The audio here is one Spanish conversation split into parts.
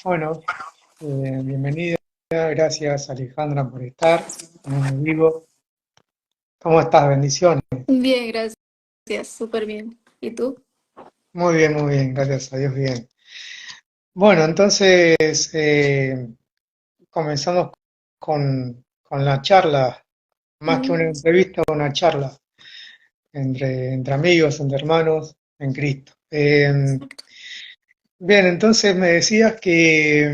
Bueno, bienvenida, gracias Alejandra por estar en vivo. ¿Cómo estás? Bendiciones. Bien, gracias, súper bien. ¿Y tú? Muy bien, gracias a Dios, bien. Bueno, entonces comenzamos con la charla, más que una Mm, entrevista, una charla entre amigos, entre hermanos en Cristo. exacto. Bien, entonces me decías que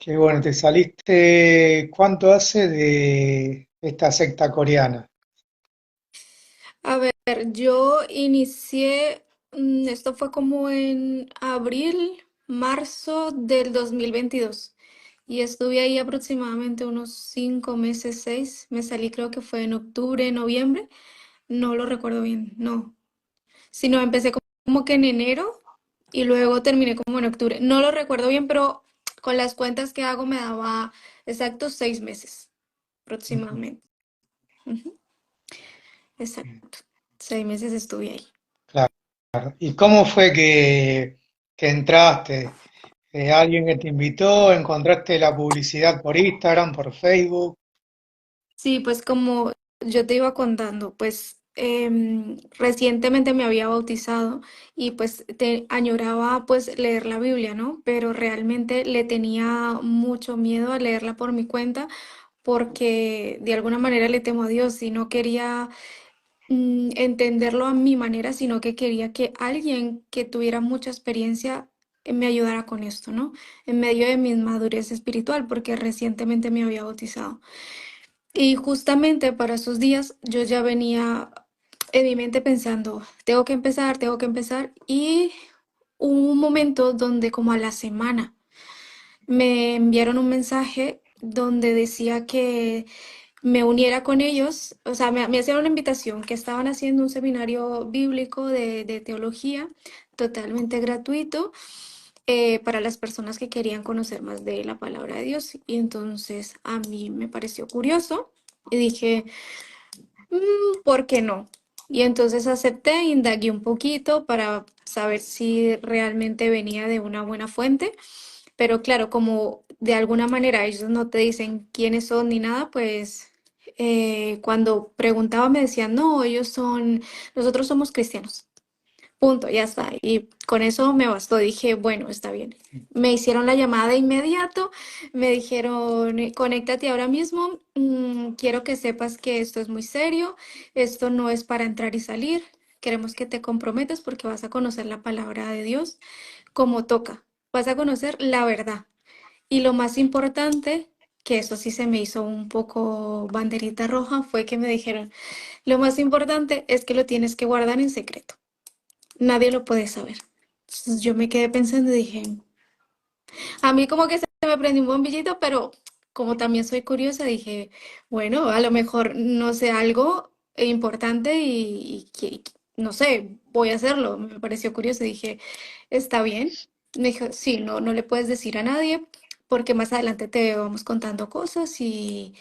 bueno, te saliste, ¿cuánto hace de esta secta coreana? A ver, yo inicié, esto fue como en abril, marzo del 2022 y estuve ahí aproximadamente unos 5 meses, seis. Me salí creo que fue en octubre, noviembre, no lo recuerdo bien, no. Sino empecé como que en enero y luego terminé como en octubre. No lo recuerdo bien, pero con las cuentas que hago me daba exactos 6 meses aproximadamente. Ujú, exacto. 6 meses estuve ahí. Claro. ¿Y cómo fue que entraste? ¿Alguien que te invitó? ¿Encontraste la publicidad por Instagram, por Facebook? Sí, pues como yo te iba contando, pues recientemente me había bautizado y pues te añoraba pues leer la Biblia, ¿no? Pero realmente le tenía mucho miedo a leerla por mi cuenta porque de alguna manera le temo a Dios y no quería entenderlo a mi manera, sino que quería que alguien que tuviera mucha experiencia me ayudara con esto, ¿no? En medio de mi madurez espiritual, porque recientemente me había bautizado. Y justamente para esos días yo ya venía en mi mente pensando, tengo que empezar, y hubo un momento donde como a la semana me enviaron un mensaje donde decía que me uniera con ellos, o sea, me hacían una invitación que estaban haciendo un seminario bíblico de teología totalmente gratuito para las personas que querían conocer más de la palabra de Dios. Y entonces a mí me pareció curioso y dije, ¿por qué no? Y entonces acepté, indagué un poquito para saber si realmente venía de una buena fuente. Pero claro, como de alguna manera ellos no te dicen quiénes son ni nada, pues cuando preguntaba me decían, no, nosotros somos cristianos. Punto, ya está. Y con eso me bastó. Dije, bueno, está bien. Me hicieron la llamada de inmediato, me dijeron, conéctate ahora mismo, quiero que sepas que esto es muy serio, esto no es para entrar y salir, queremos que te comprometas porque vas a conocer la palabra de Dios como toca, vas a conocer la verdad. Y lo más importante, que eso sí se me hizo un poco banderita roja, fue que me dijeron, lo más importante es que lo tienes que guardar en secreto. Nadie lo puede saber. Entonces yo me quedé pensando y dije, a mí como que se me prendió un bombillito, pero como también soy curiosa, dije, bueno, a lo mejor no sé algo importante y no sé, voy a hacerlo. Me pareció curioso y dije, está bien. Me dijo, sí, no, no le puedes decir a nadie porque más adelante te vamos contando cosas y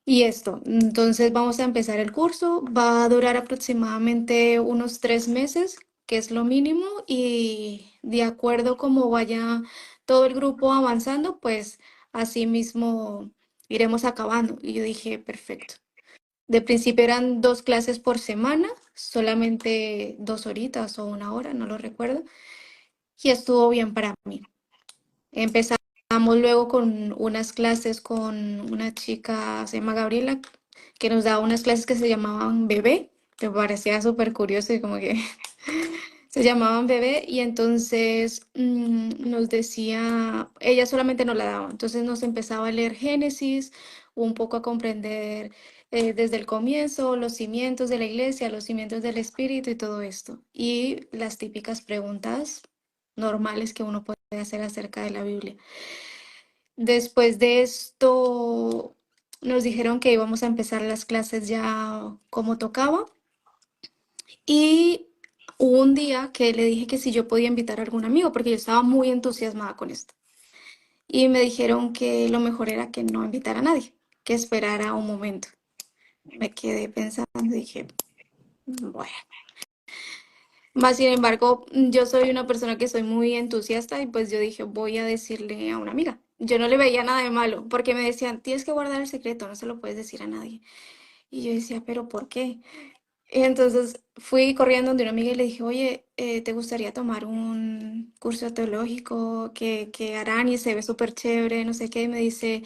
esto. Entonces vamos a empezar el curso. Va a durar aproximadamente unos 3 meses, que es lo mínimo, y de acuerdo como vaya todo el grupo avanzando, pues así mismo iremos acabando. Y yo dije, perfecto. De principio eran 2 clases por semana, solamente 2 horitas o una hora, no lo recuerdo, y estuvo bien para mí. Empezamos luego con unas clases con una chica, se llama Gabriela, que nos daba unas clases que se llamaban bebé. Me parecía súper curioso y como que se llamaban bebé y entonces nos decía, ella solamente nos la daba, entonces nos empezaba a leer Génesis, un poco a comprender desde el comienzo los cimientos de la iglesia, los cimientos del espíritu y todo esto. Y las típicas preguntas normales que uno puede hacer acerca de la Biblia. Después de esto, nos dijeron que íbamos a empezar las clases ya como tocaba. Y hubo un día que le dije que si yo podía invitar a algún amigo, porque yo estaba muy entusiasmada con esto. Y me dijeron que lo mejor era que no invitara a nadie, que esperara un momento. Me quedé pensando y dije, bueno. Más sin embargo, yo soy una persona que soy muy entusiasta y pues yo dije, voy a decirle a una amiga. Yo no le veía nada de malo, porque me decían, tienes que guardar el secreto, no se lo puedes decir a nadie. Y yo decía, ¿pero por qué? Y entonces fui corriendo donde una amiga y le dije, oye, ¿te gustaría tomar un curso teológico que harán y se ve súper chévere, no sé qué? Y me dice,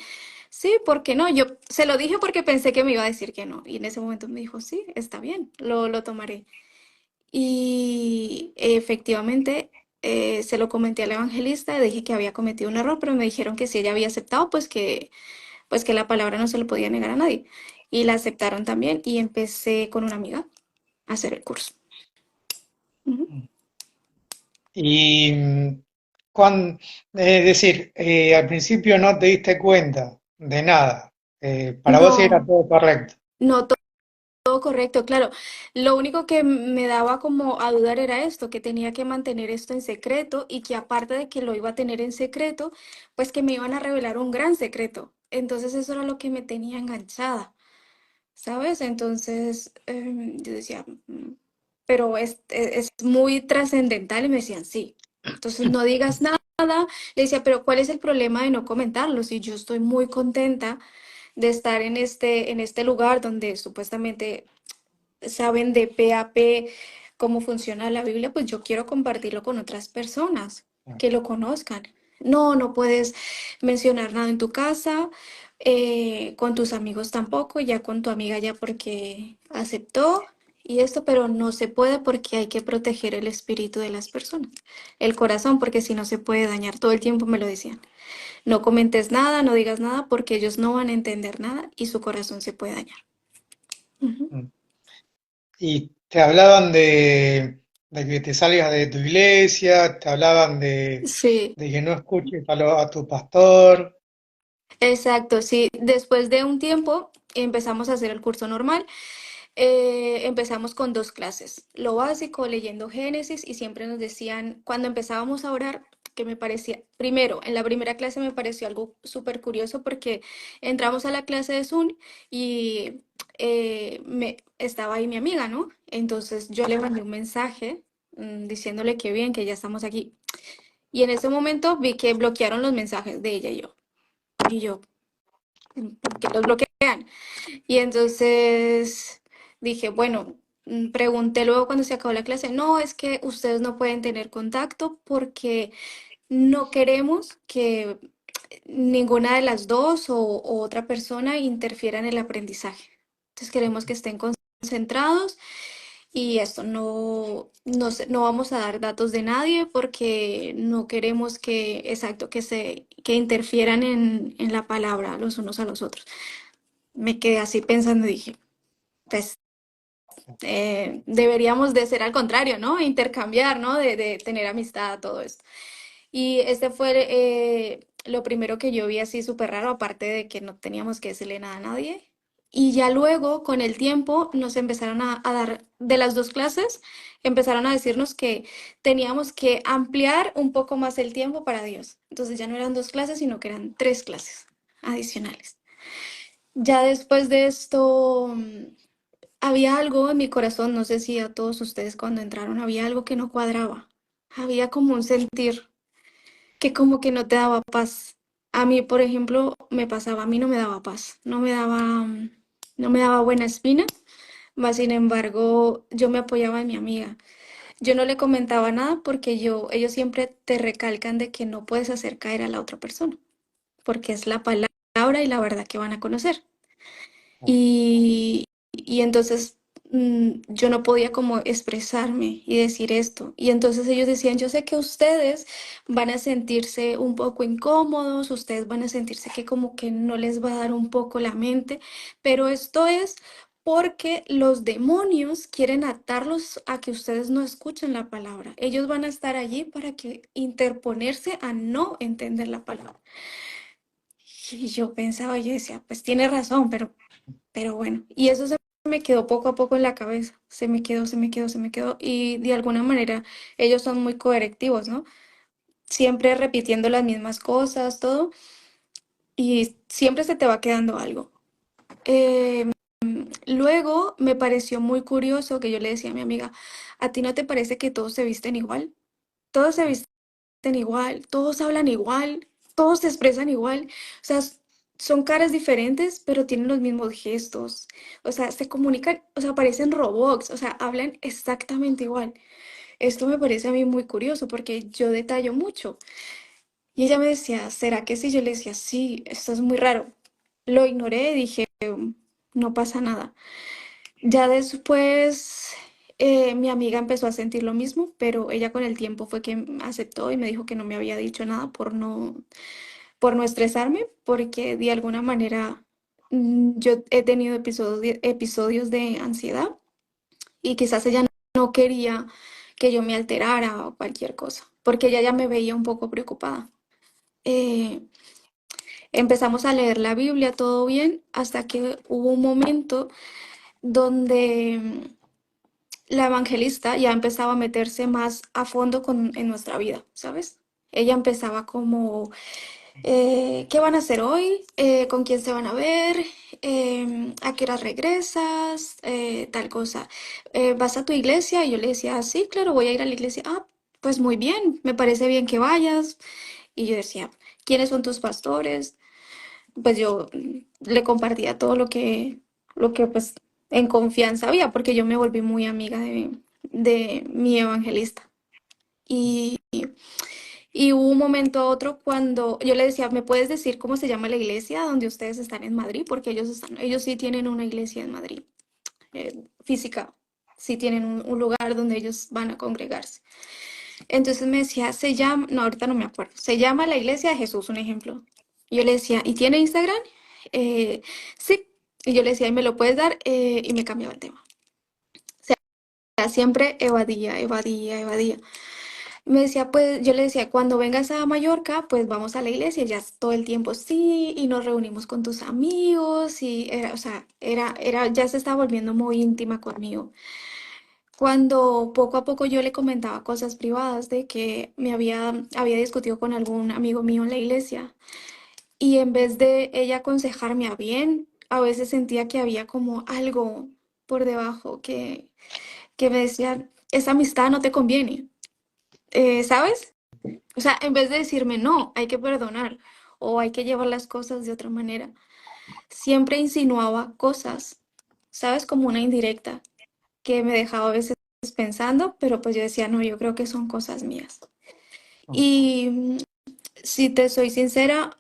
sí, ¿por qué no? Yo se lo dije porque pensé que me iba a decir que no. Y en ese momento me dijo, sí, está bien, lo tomaré. Y efectivamente se lo comenté al evangelista, le dije que había cometido un error, pero me dijeron que si ella había aceptado, pues que la palabra no se le podía negar a nadie. Y la aceptaron también y empecé con una amiga a hacer el curso. Ujú. Y es decir, al principio no te diste cuenta de nada. Para vos era No, todo correcto. no todo correcto, claro. Lo único que me daba como a dudar era esto, que tenía que mantener esto en secreto y que aparte de que lo iba a tener en secreto, pues que me iban a revelar un gran secreto. Entonces eso era lo que me tenía enganchada. ¿Sabes? Entonces yo decía, pero es muy trascendental y me decían, sí. Entonces no digas nada. Le decía, pero ¿cuál es el problema de no comentarlo? Si yo estoy muy contenta de estar en este lugar donde supuestamente saben de pe a pe cómo funciona la Biblia, pues yo quiero compartirlo con otras personas que lo conozcan. No, no puedes mencionar nada en tu casa, con tus amigos tampoco, ya con tu amiga ya porque aceptó y esto, pero no se puede porque hay que proteger el espíritu de las personas, el corazón, porque si no se puede dañar. Todo el tiempo me lo decían. No comentes nada, no digas nada porque ellos no van a entender nada y su corazón se puede dañar. Ujú. Y te hablaban de que te salgas de tu iglesia, te hablaban Sí. de que no escuches a tu pastor. Exacto, sí. Después de un tiempo empezamos a hacer el curso normal. Empezamos con dos clases, lo básico, leyendo Génesis, y siempre nos decían, cuando empezábamos a orar, que me parecía, primero, en la primera clase me pareció algo súper curioso porque entramos a la clase de Zoom y estaba ahí mi amiga, ¿no? Entonces yo le mandé un mensaje diciéndole que bien, que ya estamos aquí. Y en ese momento vi que bloquearon los mensajes de ella y yo. Y yo, que los bloquean. Y entonces dije, bueno, pregunté luego cuando se acabó la clase, no, es que ustedes no pueden tener contacto porque no queremos que ninguna de las dos o otra persona interfiera en el aprendizaje. Entonces queremos que estén concentrados y esto no vamos a dar datos de nadie porque no queremos que, exacto, que interfieran en la palabra los unos a los otros. Me quedé así pensando y dije, pues deberíamos de ser al contrario, ¿no? Intercambiar, ¿no? De tener amistad, todo esto. Y este fue lo primero que yo vi así súper raro, aparte de que no teníamos que decirle nada a nadie. Y ya luego, con el tiempo, nos empezaron a dar, de las dos clases, empezaron a decirnos que teníamos que ampliar un poco más el tiempo para Dios. Entonces ya no eran dos clases, sino que eran tres clases adicionales. Ya después de esto, había algo en mi corazón, no sé si a todos ustedes cuando entraron, había algo que no cuadraba. Había como un sentir que como que no te daba paz. A mí, por ejemplo, me pasaba, a mí no me daba paz, no me daba buena espina, mas sin embargo, yo me apoyaba en mi amiga. Yo no le comentaba nada porque ellos siempre te recalcan de que no puedes hacer caer a la otra persona, porque es la palabra y la verdad que van a conocer. Y entonces yo no podía como expresarme y decir esto. Y entonces ellos decían, yo sé que ustedes van a sentirse un poco incómodos, ustedes van a sentirse que como que no les va a dar un poco la mente, pero esto es porque los demonios quieren atarlos a que ustedes no escuchen la palabra. Ellos van a estar allí para que interponerse a no entender la palabra. Y yo pensaba, yo decía, pues tiene razón, pero bueno, y eso se me quedó poco a poco en la cabeza, se me quedó, y de alguna manera ellos son muy coercitivos, ¿no? Siempre repitiendo las mismas cosas, todo, y siempre se te va quedando algo. Luego me pareció muy curioso que yo le decía a mi amiga, ¿a ti no te parece que todos se visten igual? Todos se visten igual, todos hablan igual, todos se expresan igual. O sea, son caras diferentes, pero tienen los mismos gestos. O sea, se comunican, o sea, parecen robots, o sea, hablan exactamente igual. Esto me parece a mí muy curioso porque yo detallo mucho. Y ella me decía, ¿será que sí? Yo le decía, sí, esto es muy raro. Lo ignoré y dije, no pasa nada. Ya después mi amiga empezó a sentir lo mismo, pero ella con el tiempo fue que aceptó y me dijo que no me había dicho nada por no estresarme, porque de alguna manera yo he tenido episodios de ansiedad y quizás ella no quería que yo me alterara o cualquier cosa, porque ella ya me veía un poco preocupada. Eh, Empezamos a leer la Biblia, todo bien, hasta que hubo un momento donde la evangelista ya empezaba a meterse más a fondo en nuestra vida, ¿sabes? Ella empezaba como, ¿qué van a hacer hoy? ¿Con quién se van a ver? ¿A qué hora regresas? Tal cosa. ¿Vas a tu iglesia? Y yo le decía, "Ah, sí, claro, voy a ir a la iglesia. Ah, pues muy bien, me parece bien que vayas." Y yo decía, ¿quiénes son tus pastores? Pues yo le compartía todo lo que pues en confianza había, porque yo me volví muy amiga de mi evangelista. Y, y hubo un momento a otro cuando yo le decía, ¿me puedes decir cómo se llama la iglesia donde ustedes están en Madrid? Porque ellos sí tienen una iglesia en Madrid, física, sí tienen un lugar donde ellos van a congregarse. Entonces me decía, se llama, no, ahorita no me acuerdo, se llama la Iglesia de Jesús, un ejemplo. Yo le decía, ¿y tiene Instagram? Sí. Y yo le decía, ¿y me lo puedes dar? Y me cambiaba el tema. O sea, siempre evadía, evadía, evadía. Me decía, pues, yo le decía, cuando vengas a Mallorca, pues vamos a la iglesia, ya todo el tiempo sí, y nos reunimos con tus amigos, y era, o sea, ya se estaba volviendo muy íntima conmigo. Cuando poco a poco yo le comentaba cosas privadas de que había discutido con algún amigo mío en la iglesia y en vez de ella aconsejarme a bien, a veces sentía que había como algo por debajo que me decía, esa amistad no te conviene, ¿sabes? O sea, en vez de decirme, no, hay que perdonar o hay que llevar las cosas de otra manera, siempre insinuaba cosas, ¿sabes? Como una indirecta que me dejaba a veces pensando, pero pues yo decía, no, yo creo que son cosas mías. Y si te soy sincera,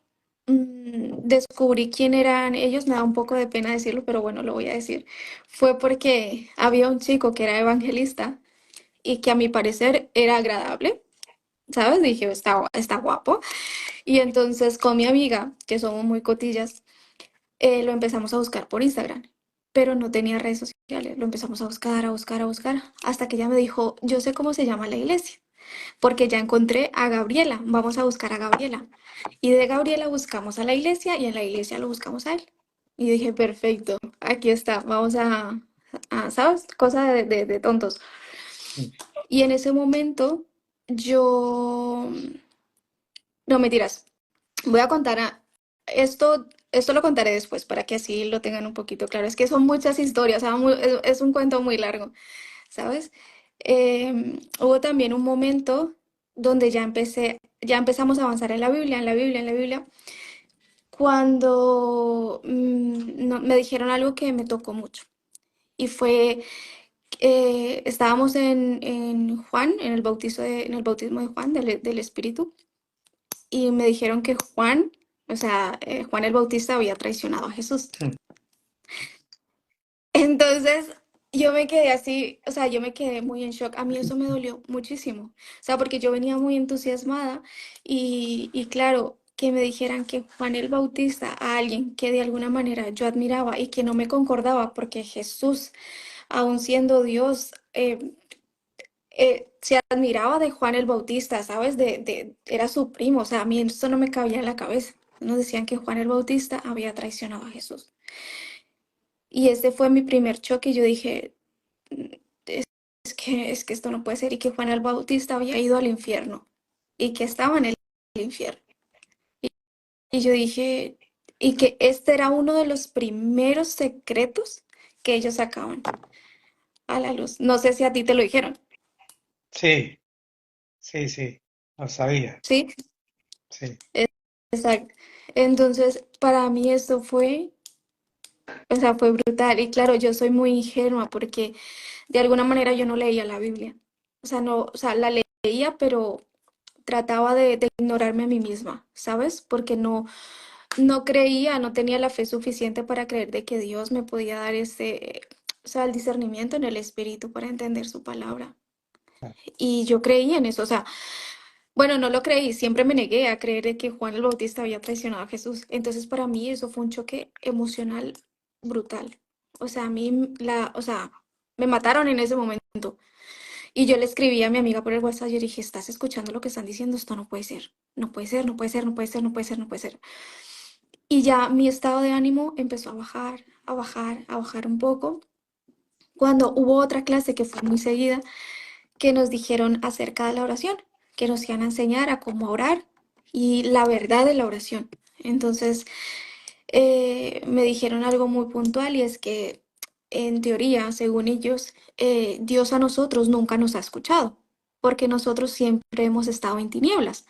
descubrí quién eran ellos, me da un poco de pena decirlo, pero bueno, lo voy a decir. Fue porque había un chico que era evangelista y que a mi parecer era agradable, ¿sabes? Dije, está guapo. Y entonces con mi amiga, que somos muy cotillas, lo empezamos a buscar por Instagram, pero no tenía redes sociales. Lo empezamos a buscar, a buscar, a buscar, hasta que ella me dijo, yo sé cómo se llama la iglesia, porque ya encontré a Gabriela, vamos a buscar a Gabriela. Y de Gabriela buscamos a la iglesia y en la iglesia lo buscamos a él. Y dije, perfecto, aquí está, vamos ¿sabes? Cosa de tontos. Y en ese momento yo, no mentiras, voy a contar esto lo contaré después para que así lo tengan un poquito claro. Es que son muchas historias, o sea, es un cuento muy largo, ¿sabes? Hubo también un momento donde ya empezamos a avanzar en la Biblia, en la Biblia, en la Biblia, cuando me dijeron algo que me tocó mucho. Y fue, estábamos en Juan, en el bautismo de Juan, del Espíritu, y me dijeron que Juan, o sea, Juan el Bautista había traicionado a Jesús. Entonces, yo me quedé así, o sea, yo me quedé muy en shock. A mí eso me dolió muchísimo. O sea, porque yo venía muy entusiasmada y claro, que me dijeran que Juan el Bautista, a alguien que de alguna manera yo admiraba y que no me concordaba, porque Jesús, aun siendo Dios, se admiraba de Juan el Bautista, ¿sabes? Era su primo, o sea, a mí esto no me cabía en la cabeza. Nos decían que Juan el Bautista había traicionado a Jesús. Y este fue mi primer choque y yo dije, es, es que esto no puede ser y que Juan el Bautista había ido al infierno y que estaba en el infierno. Y yo dije, y que este era uno de los primeros secretos que ellos sacaban a la luz. No sé si a ti te lo dijeron, Sí, sí, sí, lo sabía, ¿sí? sí. Exacto. Entonces, para mí esto fue, o sea, fue brutal. Y claro, yo soy muy ingenua porque de alguna manera yo no leía la Biblia. O sea, no, o sea, la leía, pero trataba de ignorarme a mí misma, ¿sabes? Porque no creía, no tenía la fe suficiente para creer de que Dios me podía dar ese, o sea, el discernimiento en el espíritu para entender su palabra. Y yo creía en eso, o sea, bueno, no lo creí, siempre me negué a creer de que Juan el Bautista había traicionado a Jesús. Entonces, para mí eso fue un choque emocional brutal. O sea, a mí o sea, me mataron en ese momento. Y yo le escribí a mi amiga por el WhatsApp, yo dije, ¿estás escuchando lo que están diciendo? Esto no puede ser. No puede ser, no puede ser, no puede ser, no puede ser, no puede ser. Y ya mi estado de ánimo empezó a bajar, a bajar, a bajar un poco. Cuando hubo otra clase que fue muy seguida, que nos dijeron acerca de la oración, que nos iban a enseñar a cómo orar y la verdad de la oración. Entonces, me dijeron algo muy puntual y es que en teoría, según ellos, Dios a nosotros nunca nos ha escuchado, porque nosotros siempre hemos estado en tinieblas.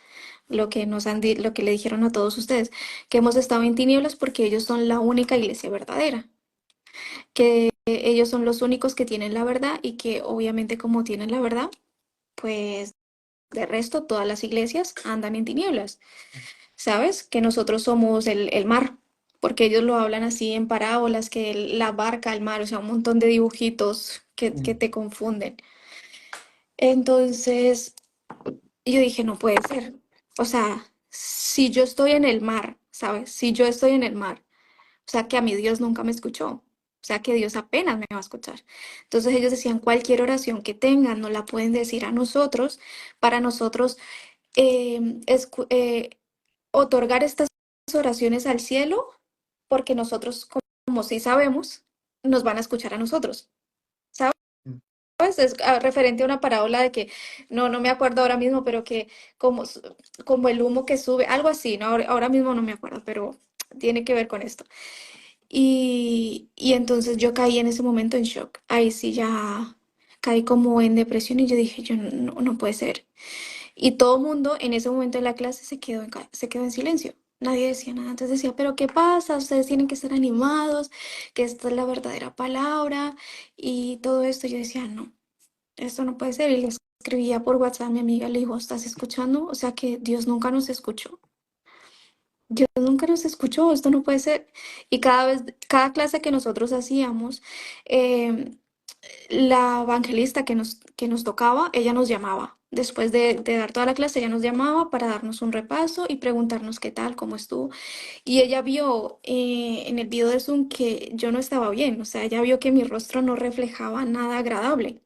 Lo que lo que le dijeron a todos ustedes, que hemos estado en tinieblas porque ellos son la única iglesia verdadera, que ellos son los únicos que tienen la verdad y que obviamente como tienen la verdad, pues de resto todas las iglesias andan en tinieblas. ¿Sabes? Que nosotros somos el mar, porque ellos lo hablan así en parábolas, que la barca, el mar, o sea, un montón de dibujitos que Mm, te confunden. Entonces, yo dije, no puede ser. O sea, si yo estoy en el mar, ¿sabes? Si yo estoy en el mar, o sea, que a mi Dios nunca me escuchó. O sea, que Dios apenas me va a escuchar. Entonces ellos decían, cualquier oración que tengan, nos la pueden decir a nosotros, para nosotros eh, escu- eh, otorgar estas oraciones al cielo, porque nosotros, como sí sabemos, nos van a escuchar a nosotros. ¿Sabes? mm, Es referente a una parábola de que, no me acuerdo ahora mismo, pero que como, como el humo que sube, algo así, ¿no? Ahora mismo no me acuerdo, pero tiene que ver con esto. Y entonces yo caí en ese momento en shock. Ahí sí ya caí como en depresión y yo dije, yo no puede ser. Y todo el mundo en ese momento de la clase se quedó en silencio. Nadie decía nada. Entonces decía, pero ¿qué pasa? Ustedes tienen que estar animados, que esta es la verdadera palabra y todo esto. Yo decía, no, esto no puede ser. Y le escribía por WhatsApp a mi amiga, le dijo, ¿estás escuchando? O sea que Dios nunca nos escuchó. Dios nunca nos escuchó, esto no puede ser. Y cada clase que nosotros hacíamos, eh, la evangelista que nos tocaba, ella nos llamaba. Después de dar toda la clase, ella nos llamaba para darnos un repaso y preguntarnos qué tal, cómo estuvo. Y ella vio en el video de Zoom que yo no estaba bien, o sea, ella vio que mi rostro no reflejaba nada agradable.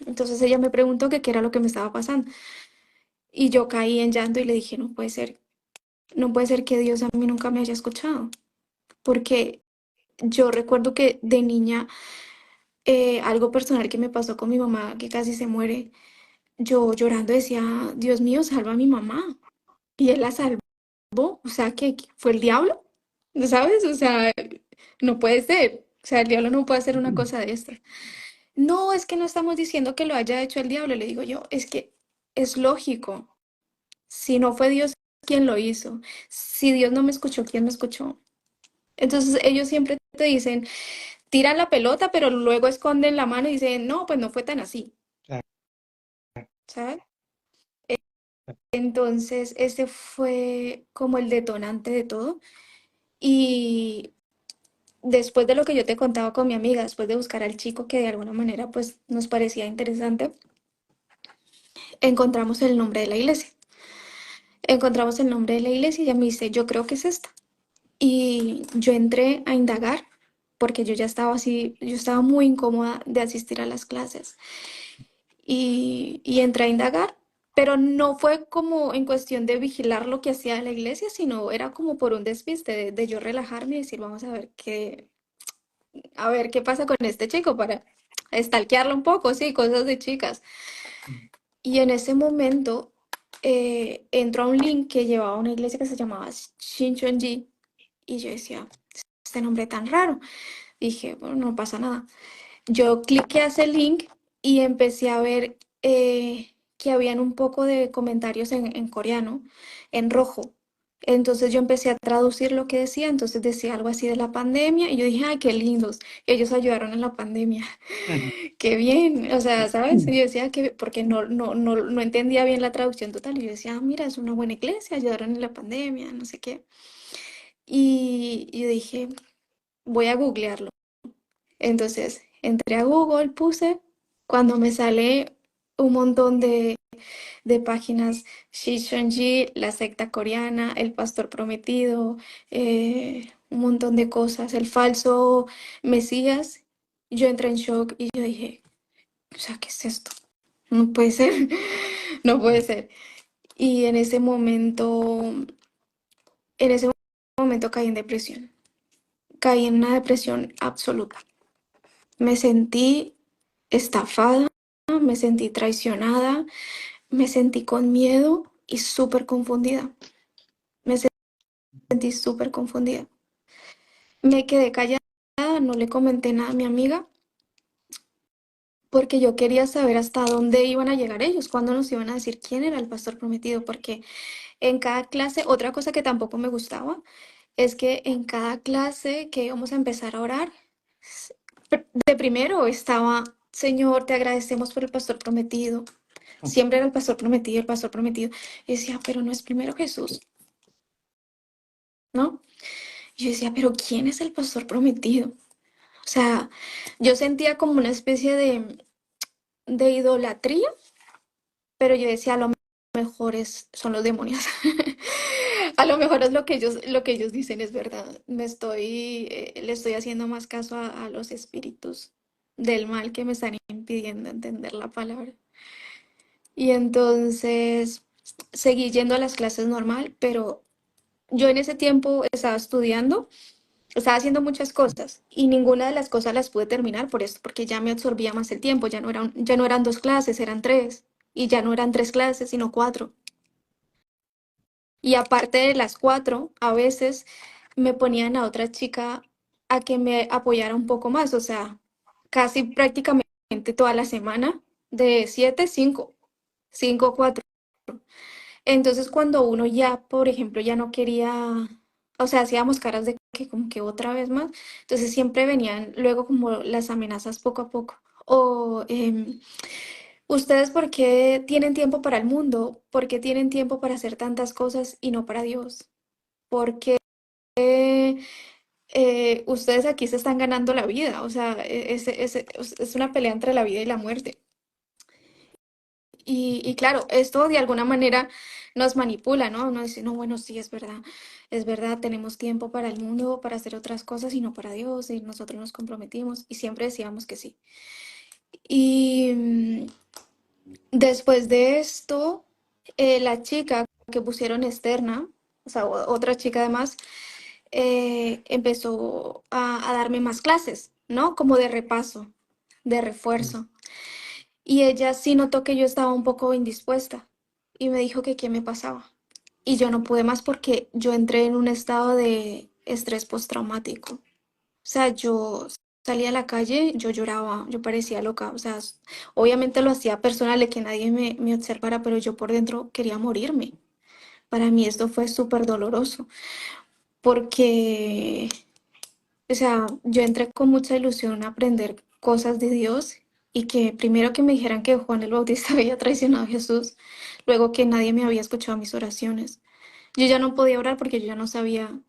Entonces ella me preguntó que qué era lo que me estaba pasando. Y yo caí en llanto y le dije, no puede ser, no puede ser que Dios a mí nunca me haya escuchado. Porque yo recuerdo que de niña, algo personal que me pasó con mi mamá, que casi se muere. Yo llorando decía, Dios mío, salva a mi mamá. Y él la salvó. O sea, que fue el diablo, ¿sabes? O sea, no puede ser. O sea, el diablo no puede hacer una mm, cosa de esta. No, es que no estamos diciendo que lo haya hecho el diablo, le digo yo. Es que es lógico. Si no fue Dios quien lo hizo, si Dios no me escuchó, ¿quién me escuchó? Entonces ellos siempre te dicen, tiran la pelota, pero luego esconden la mano y dicen, no, pues no fue tan así, claro, ¿sabes? Entonces, ese fue como el detonante de todo. Y después de lo que yo te contaba con mi amiga, después de buscar al chico que de alguna manera pues nos parecía interesante, encontramos el nombre de la iglesia. Encontramos el nombre de la iglesia y ella me dice, yo creo que es esta. Y yo entré a indagar porque yo ya estaba así, yo estaba muy incómoda de asistir a las clases. Y entré a indagar, pero no fue como en cuestión de vigilar lo que hacía la iglesia, sino era como por un despiste de yo relajarme y decir, vamos a ver qué pasa con este chico para stalkearlo un poco, sí, cosas de chicas. mm, Y en ese momento entró a un link que llevaba a una iglesia que se llamaba Shincheonji y yo decía, este nombre tan raro. Dije, bueno, no pasa nada. Yo cliqué a ese link y empecé a ver que habían un poco de comentarios en coreano, en rojo. Entonces yo empecé a traducir lo que decía, entonces decía algo así de la pandemia y yo dije, ay, qué lindos, ellos ayudaron en la pandemia, qué bien, o sea, ¿sabes? Y yo decía que, porque no entendía bien la traducción total, y yo decía, ah, mira, es una buena iglesia, ayudaron en la pandemia, no sé qué. Y yo dije, voy a googlearlo. Entonces entré a Google, puse, cuando me sale un montón de páginas, Shishonji, la secta coreana, el pastor prometido, un montón de cosas, el falso Mesías, yo entré en shock y yo dije, o sea, ¿qué es esto? No puede ser, no puede ser. Y en ese momento caí en depresión, caí en una depresión absoluta. Me sentí estafada, me sentí traicionada, me sentí con miedo y súper confundida. Me sentí súper confundida. Me quedé callada, no le comenté nada a mi amiga porque yo quería saber hasta dónde iban a llegar ellos, cuándo nos iban a decir quién era el pastor prometido, porque en cada clase, otra cosa que tampoco me gustaba es que en cada clase que íbamos a empezar a orar, de primero estaba, Señor, te agradecemos por el pastor prometido. Siempre era el pastor prometido. Y decía, pero no es primero Jesús, ¿no? Y yo decía, pero ¿quién es el pastor prometido? O sea, yo sentía como una especie de idolatría, pero yo decía, a lo mejor son los demonios. A lo mejor es lo que ellos dicen es verdad. Le estoy haciendo más caso a los espíritus del mal que me están impidiendo entender la palabra. Y entonces seguí yendo a las clases normal, pero yo en ese tiempo estaba estudiando, estaba haciendo muchas cosas y ninguna de las cosas las pude terminar por esto, porque ya me absorbía más el tiempo, ya no eran 2 clases, eran tres, y ya no eran 3 clases, sino 4. Y aparte de las 4, a veces me ponían a otra chica a que me apoyara un poco más, o sea, casi prácticamente toda la semana, de 7, 5, 5, 4. Entonces, cuando uno ya, por ejemplo, ya no quería, o sea, hacíamos caras de que como que otra vez más, entonces siempre venían luego como las amenazas poco a poco. O, ¿ustedes por qué tienen tiempo para el mundo? ¿Por qué tienen tiempo para hacer tantas cosas y no para Dios? ¿Por qué ustedes aquí se están ganando la vida? O sea, es una pelea entre la vida y la muerte. Y claro, esto de alguna manera nos manipula, ¿no? Uno dice, no, bueno, sí, es verdad, tenemos tiempo para el mundo, para hacer otras cosas y no para Dios, y nosotros nos comprometimos y siempre decíamos que sí. Y después de esto, la chica que pusieron externa, o sea, otra chica además, empezó a darme más clases, ¿no? Como de repaso, de refuerzo. Y ella sí notó que yo estaba un poco indispuesta y me dijo que qué me pasaba. Y yo no pude más porque yo entré en un estado de estrés postraumático. O sea, yo salía a la calle, yo lloraba, yo parecía loca. O sea, obviamente lo hacía personal de que nadie me observara, pero yo por dentro quería morirme. Para mí esto fue súper doloroso porque, o sea, yo entré con mucha ilusión a aprender cosas de Dios y que primero que me dijeran que Juan el Bautista había traicionado a Jesús, luego que nadie me había escuchado mis oraciones. Yo ya no podía orar porque yo ya no sabía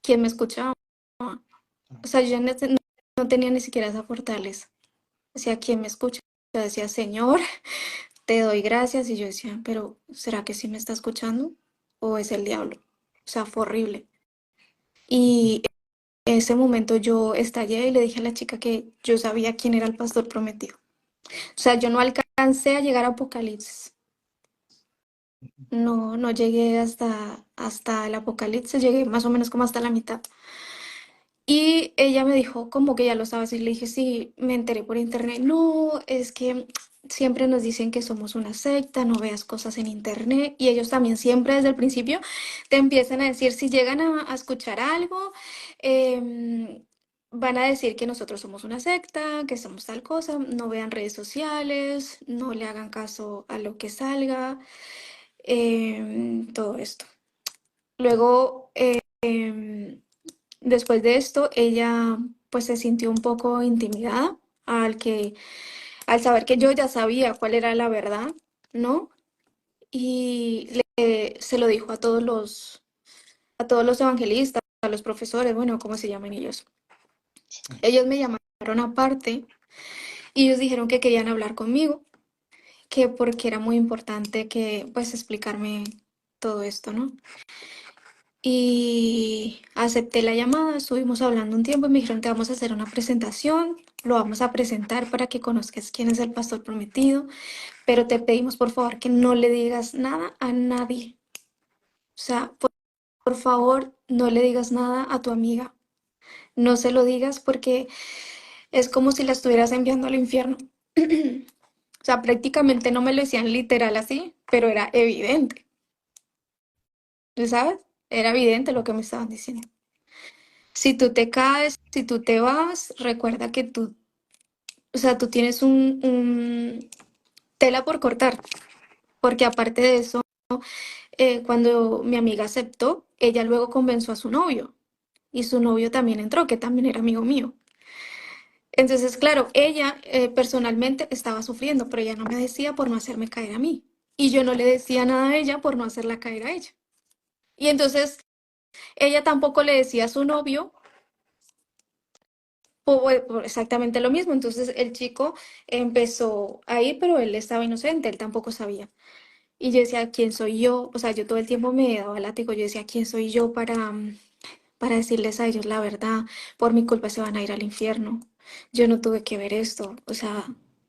quién me escuchaba. O sea, yo ya no tenía ni siquiera esa fortaleza. Decía, ¿quién me escucha? Yo decía, Señor, te doy gracias. Y yo decía, pero ¿será que sí me está escuchando? ¿O es el diablo? O sea, fue horrible. Y en ese momento yo estallé y le dije a la chica que yo sabía quién era el pastor prometido. O sea, yo no alcancé a llegar a Apocalipsis. No llegué hasta el Apocalipsis, llegué más o menos como hasta la mitad. Y ella me dijo, como que ya lo sabes? Y le dije, sí, me enteré por internet. No, es que siempre nos dicen que somos una secta, no veas cosas en internet. Y ellos también siempre desde el principio te empiezan a decir, si llegan a escuchar algo, em, van a decir que nosotros somos una secta, que somos tal cosa, no vean redes sociales, no le hagan caso a lo que salga, todo esto. Luego, después de esto, ella pues se sintió un poco intimidada al saber que yo ya sabía cuál era la verdad, ¿no? Y se lo dijo a todos los evangelistas, a los profesores, bueno, ¿cómo se llaman ellos? Sí. Ellos me llamaron aparte y ellos dijeron que querían hablar conmigo, que porque era muy importante que pues explicarme todo esto, ¿no? Y acepté la llamada, estuvimos hablando un tiempo y me dijeron, te vamos a hacer una presentación, lo vamos a presentar para que conozcas quién es el pastor prometido, pero te pedimos por favor que no le digas nada a nadie. O sea, por favor, no le digas nada a tu amiga. No se lo digas porque es como si la estuvieras enviando al infierno. O sea, prácticamente no me lo decían literal así, pero era evidente. ¿Sabes? Era evidente lo que me estaban diciendo. Si tú te caes, si tú te vas, recuerda que tú, o sea, tú tienes un tela por cortar, porque aparte de eso, cuando mi amiga aceptó, ella luego convenció a su novio y su novio también entró, que también era amigo mío. Entonces, claro, ella personalmente estaba sufriendo, pero ella no me decía por no hacerme caer a mí. Y yo no le decía nada a ella por no hacerla caer a ella. Y entonces ella tampoco le decía a su novio por exactamente lo mismo. Entonces el chico empezó a ir, pero él estaba inocente, él tampoco sabía. Y yo decía, ¿quién soy yo? O sea, yo todo el tiempo me daba látigo. Yo decía, ¿quién soy yo para decirles a ellos la verdad? Por mi culpa se van a ir al infierno. Yo no tuve que ver esto. O sea,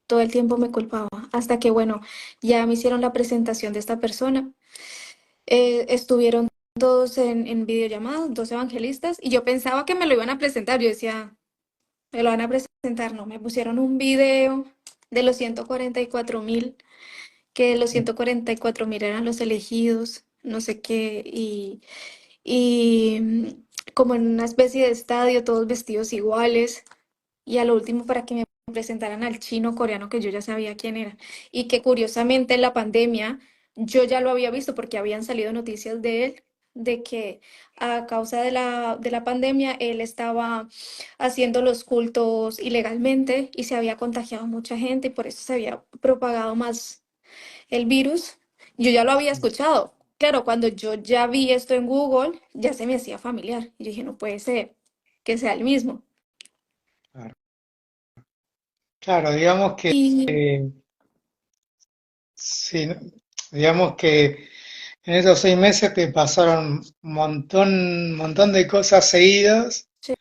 todo el tiempo me culpaba. Hasta que, bueno, ya me hicieron la presentación de esta persona. Estuvieron todos en videollamadas, dos evangelistas, y yo pensaba que me lo iban a presentar. Yo decía, me lo van a presentar, no. Me pusieron un video de los 144.000, que los 144.000 eran los elegidos, no sé qué, y como en una especie de estadio, todos vestidos iguales, y a lo último para que me presentaran al chino coreano que yo ya sabía quién era, y que curiosamente en la pandemia yo ya lo había visto porque habían salido noticias de él, de que a causa de la pandemia él estaba haciendo los cultos ilegalmente y se había contagiado mucha gente y por eso se había propagado más el virus. Yo ya lo había escuchado. Claro, cuando yo ya vi esto en Google, ya se me hacía familiar. Y yo dije, no puede ser que sea el mismo. Claro, claro, digamos que Y sí, digamos que en esos 6 meses te pasaron un montón de cosas seguidas sí,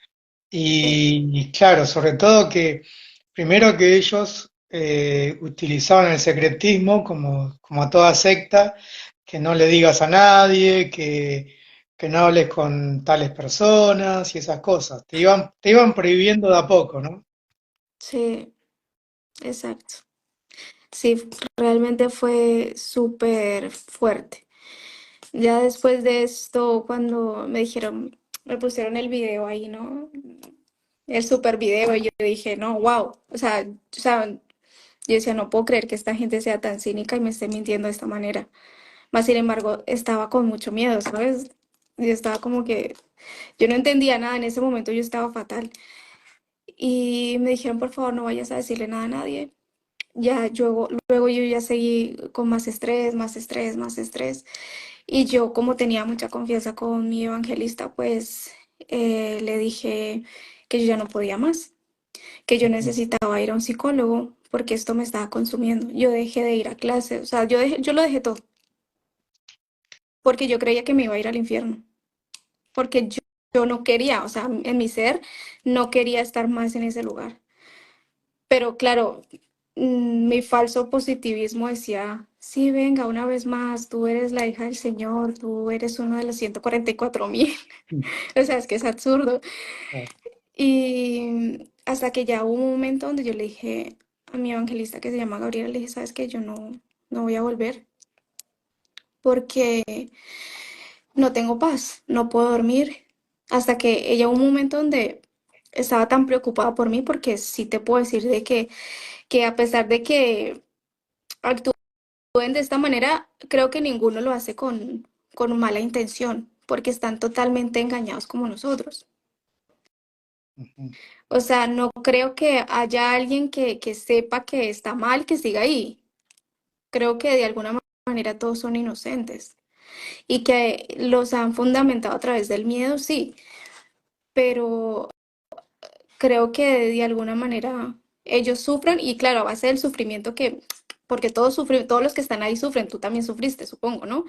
y claro, sobre todo que primero que ellos utilizaban el secretismo como a toda secta, que no le digas a nadie, que no hables con tales personas y esas cosas. Te iban prohibiendo de a poco, ¿no? sí, exacto. Sí, realmente fue súper fuerte. Ya después de esto, cuando me dijeron, me pusieron el video ahí, ¿no? El super video, y yo dije, no, wow. Yo decía, no puedo creer que esta gente sea tan cínica y me esté mintiendo de esta manera. Más sin embargo, estaba con mucho miedo, ¿sabes? Yo estaba como que, yo no entendía nada, en ese momento yo estaba fatal. Y me dijeron, por favor, no vayas a decirle nada a nadie. Ya luego yo ya seguí con más estrés, más estrés, más estrés. Y yo, como tenía mucha confianza con mi evangelista, pues le dije que yo ya no podía más, que yo necesitaba ir a un psicólogo porque esto me estaba consumiendo. Yo dejé de ir a clase, o sea, yo lo dejé todo, porque yo creía que me iba a ir al infierno, porque yo no quería, o sea, en mi ser no quería estar más en ese lugar. Pero claro, mi falso positivismo decía, sí, venga, una vez más, tú eres la hija del Señor, tú eres uno de los 144.000. O sea, es que es absurdo. Claro. Y hasta que ya hubo un momento donde yo le dije a mi evangelista que se llama Gabriela, le dije, ¿sabes qué? Yo no voy a volver porque no tengo paz, no puedo dormir. Hasta que ella hubo un momento donde estaba tan preocupada por mí porque sí te puedo decir de que a pesar de que actúen de esta manera, creo que ninguno lo hace con mala intención, porque están totalmente engañados como nosotros. Ujú, O sea, no creo que haya alguien que sepa que está mal, que siga ahí. Creo que de alguna manera todos son inocentes y que los han fundamentado a través del miedo, sí, pero creo que de alguna manera ellos sufren y claro, a base del sufrimiento que, porque todos sufren, todos los que están ahí sufren, tú también sufriste, supongo, ¿no?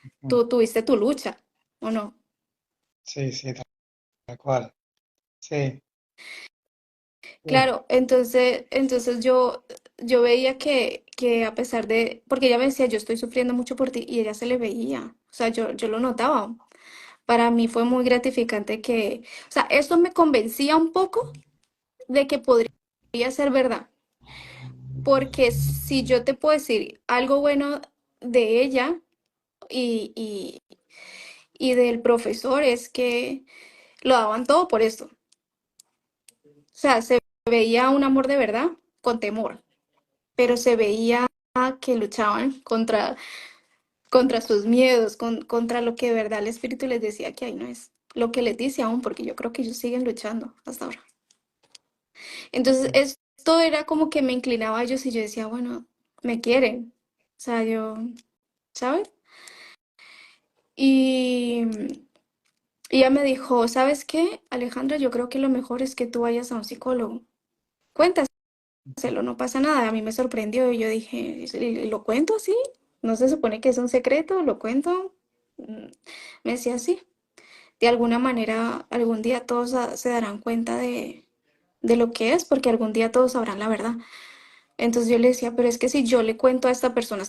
ujú. Tú tuviste tu lucha, ¿o no? Sí, sí, tal cual. Sí, sí, Claro, entonces yo veía que a pesar de, porque ella me decía, yo estoy sufriendo mucho por ti, y ella se le veía, o sea, yo lo notaba. Para mí fue muy gratificante que, o sea, eso me convencía un poco de que podría ser verdad, porque si yo te puedo decir algo bueno de ella y, y, y del profesor es que lo daban todo por esto. O sea, se veía un amor de verdad con temor, pero se veía que luchaban contra sus miedos, contra lo que de verdad el espíritu les decía que ahí no es. Lo que les dice aún, porque yo creo que ellos siguen luchando hasta ahora. Entonces, esto era como que me inclinaba a ellos y yo decía, bueno, me quieren. O sea, yo, ¿sabes? Y, y ella me dijo, ¿sabes qué, Alejandra? Yo creo que lo mejor es que tú vayas a un psicólogo. Cuéntaselo, no pasa nada. A mí me sorprendió y yo dije, ¿lo cuento así? ¿No se supone que es un secreto? ¿Lo cuento? Me decía, sí. De alguna manera, algún día todos se darán cuenta de lo que es, porque algún día todos sabrán la verdad. Entonces yo le decía, pero es que si yo le cuento a esta persona,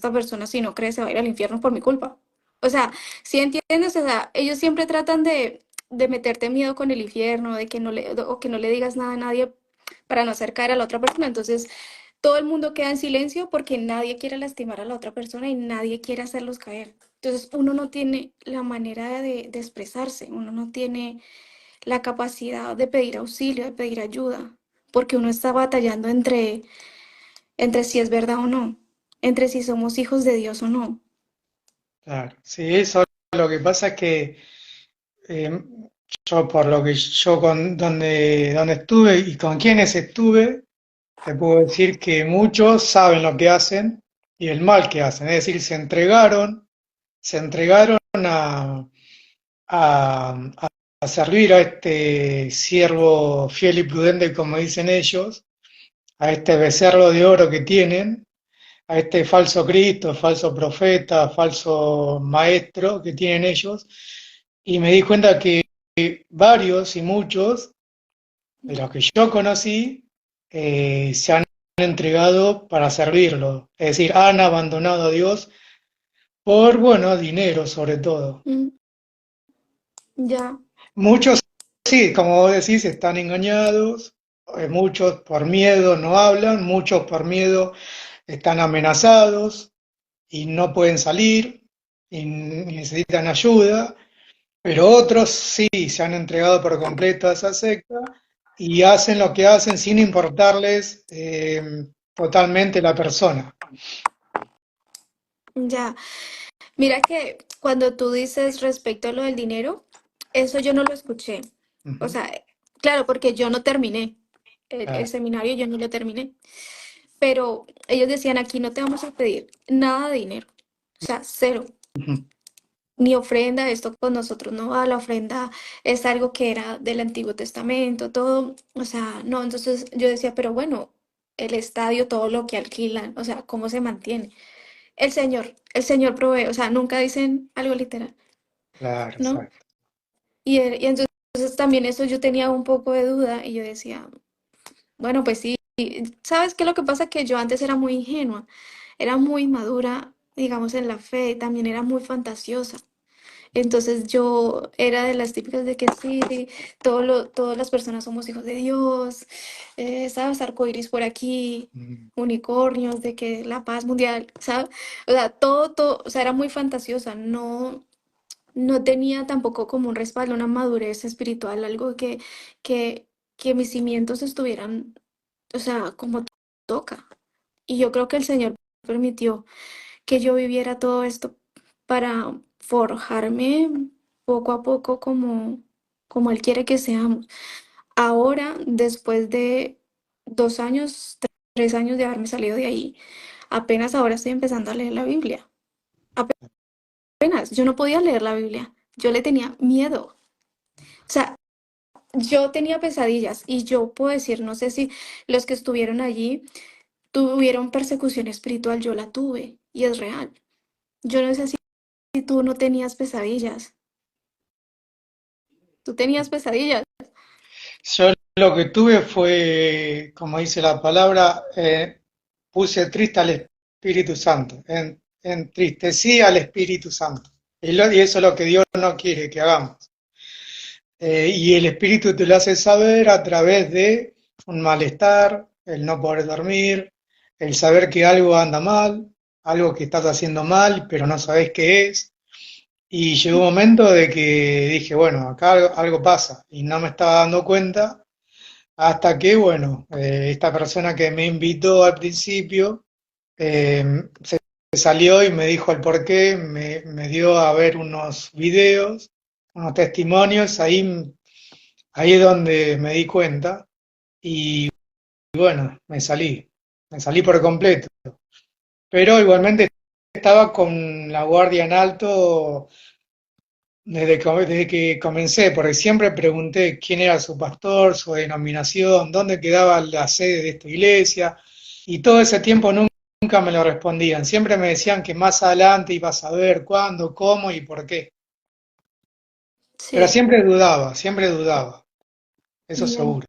si no cree, se va a ir al infierno por mi culpa. O sea, si entiendes, o sea, ellos siempre tratan de meterte miedo con el infierno, de que no le, o que no le digas nada a nadie para no hacer caer a la otra persona. Entonces, todo el mundo queda en silencio porque nadie quiere lastimar a la otra persona y nadie quiere hacerlos caer. Entonces, uno no tiene la manera de expresarse, uno no tiene la capacidad de pedir auxilio, de pedir ayuda, porque uno está batallando entre si es verdad o no, entre si somos hijos de Dios o no. claro. Sí, eso lo que pasa es que eh, yo por lo que yo donde estuve y con quienes estuve, te puedo decir que muchos saben lo que hacen y el mal que hacen. Es decir, se entregaron a, a servir a este siervo fiel y prudente, como dicen ellos, a este becerro de oro que tienen, a este falso Cristo, falso profeta, falso maestro que tienen ellos, y me di cuenta que varios y muchos de los que yo conocí se han entregado para servirlo, es decir, han abandonado a Dios por, bueno, dinero sobre todo. Mm, ya, Muchos, sí, como vos decís, están engañados, muchos por miedo no hablan, muchos por miedo están amenazados y no pueden salir y necesitan ayuda, pero otros sí se han entregado por completo a esa secta y hacen lo que hacen sin importarles totalmente la persona. ya. Mira que cuando tú dices respecto a lo del dinero, eso yo no lo escuché. O Ujú, sea, claro, porque yo no terminé el claro, seminario, yo no lo terminé. Pero ellos decían, aquí no te vamos a pedir nada de dinero. O sea, cero. ujú, Ni ofrenda, esto con nosotros no va, la ofrenda es algo que era del Antiguo Testamento, todo, o sea, no, entonces yo decía, pero bueno, el estadio, todo lo que alquilan, o sea, ¿cómo se mantiene? El Señor provee, o sea, nunca dicen algo literal, claro, ¿no? exacto. Y entonces también eso yo tenía un poco de duda y yo decía, bueno, pues sí, ¿sabes qué? Lo que pasa es que yo antes era muy ingenua, era muy madura, digamos, en la fe, también era muy fantasiosa. Entonces yo era de las típicas de que sí, todas las personas somos hijos de Dios, ¿sabes? Arcoíris por aquí, Mm, unicornios, de que la paz mundial, ¿sabes? O sea, o sea, era muy fantasiosa, no tenía tampoco como un respaldo, una madurez espiritual, algo que que mis cimientos estuvieran, o sea, como toca. Y yo creo que el Señor permitió que yo viviera todo esto para forjarme poco a poco como Él quiere que seamos. Ahora, después de 2 años, 3 años de haberme salido de ahí, apenas ahora estoy empezando a leer la Biblia. Apenas, yo no podía leer la Biblia. Yo le tenía miedo. O sea, yo tenía pesadillas y yo puedo decir, no sé si los que estuvieron allí tuvieron persecución espiritual, yo la tuve y es real. Yo no sé si tú no tenías pesadillas. Tú tenías pesadillas. Yo lo que tuve fue, como dice la palabra, puse triste al Espíritu Santo, entristecí al Espíritu Santo. Y eso es lo que Dios no quiere que hagamos. Y el Espíritu te lo hace saber a través de un malestar, el no poder dormir, el saber que algo anda mal, algo que estás haciendo mal, pero no sabes qué es. Y llegó un momento de que dije, bueno, acá algo pasa y no me estaba dando cuenta hasta que, bueno, esta persona que me invitó al principio eh, se salió y me dijo el porqué, me dio a ver unos videos, unos testimonios, ahí es donde me di cuenta y bueno, me salí por completo. Pero igualmente estaba con la guardia en alto desde que comencé, porque siempre pregunté quién era su pastor, su denominación, dónde quedaba la sede de esta iglesia, y todo ese tiempo nunca me lo respondían. Siempre me decían que más adelante iba a saber cuándo, cómo y por qué. Pero Sí, siempre dudaba, eso bien. seguro.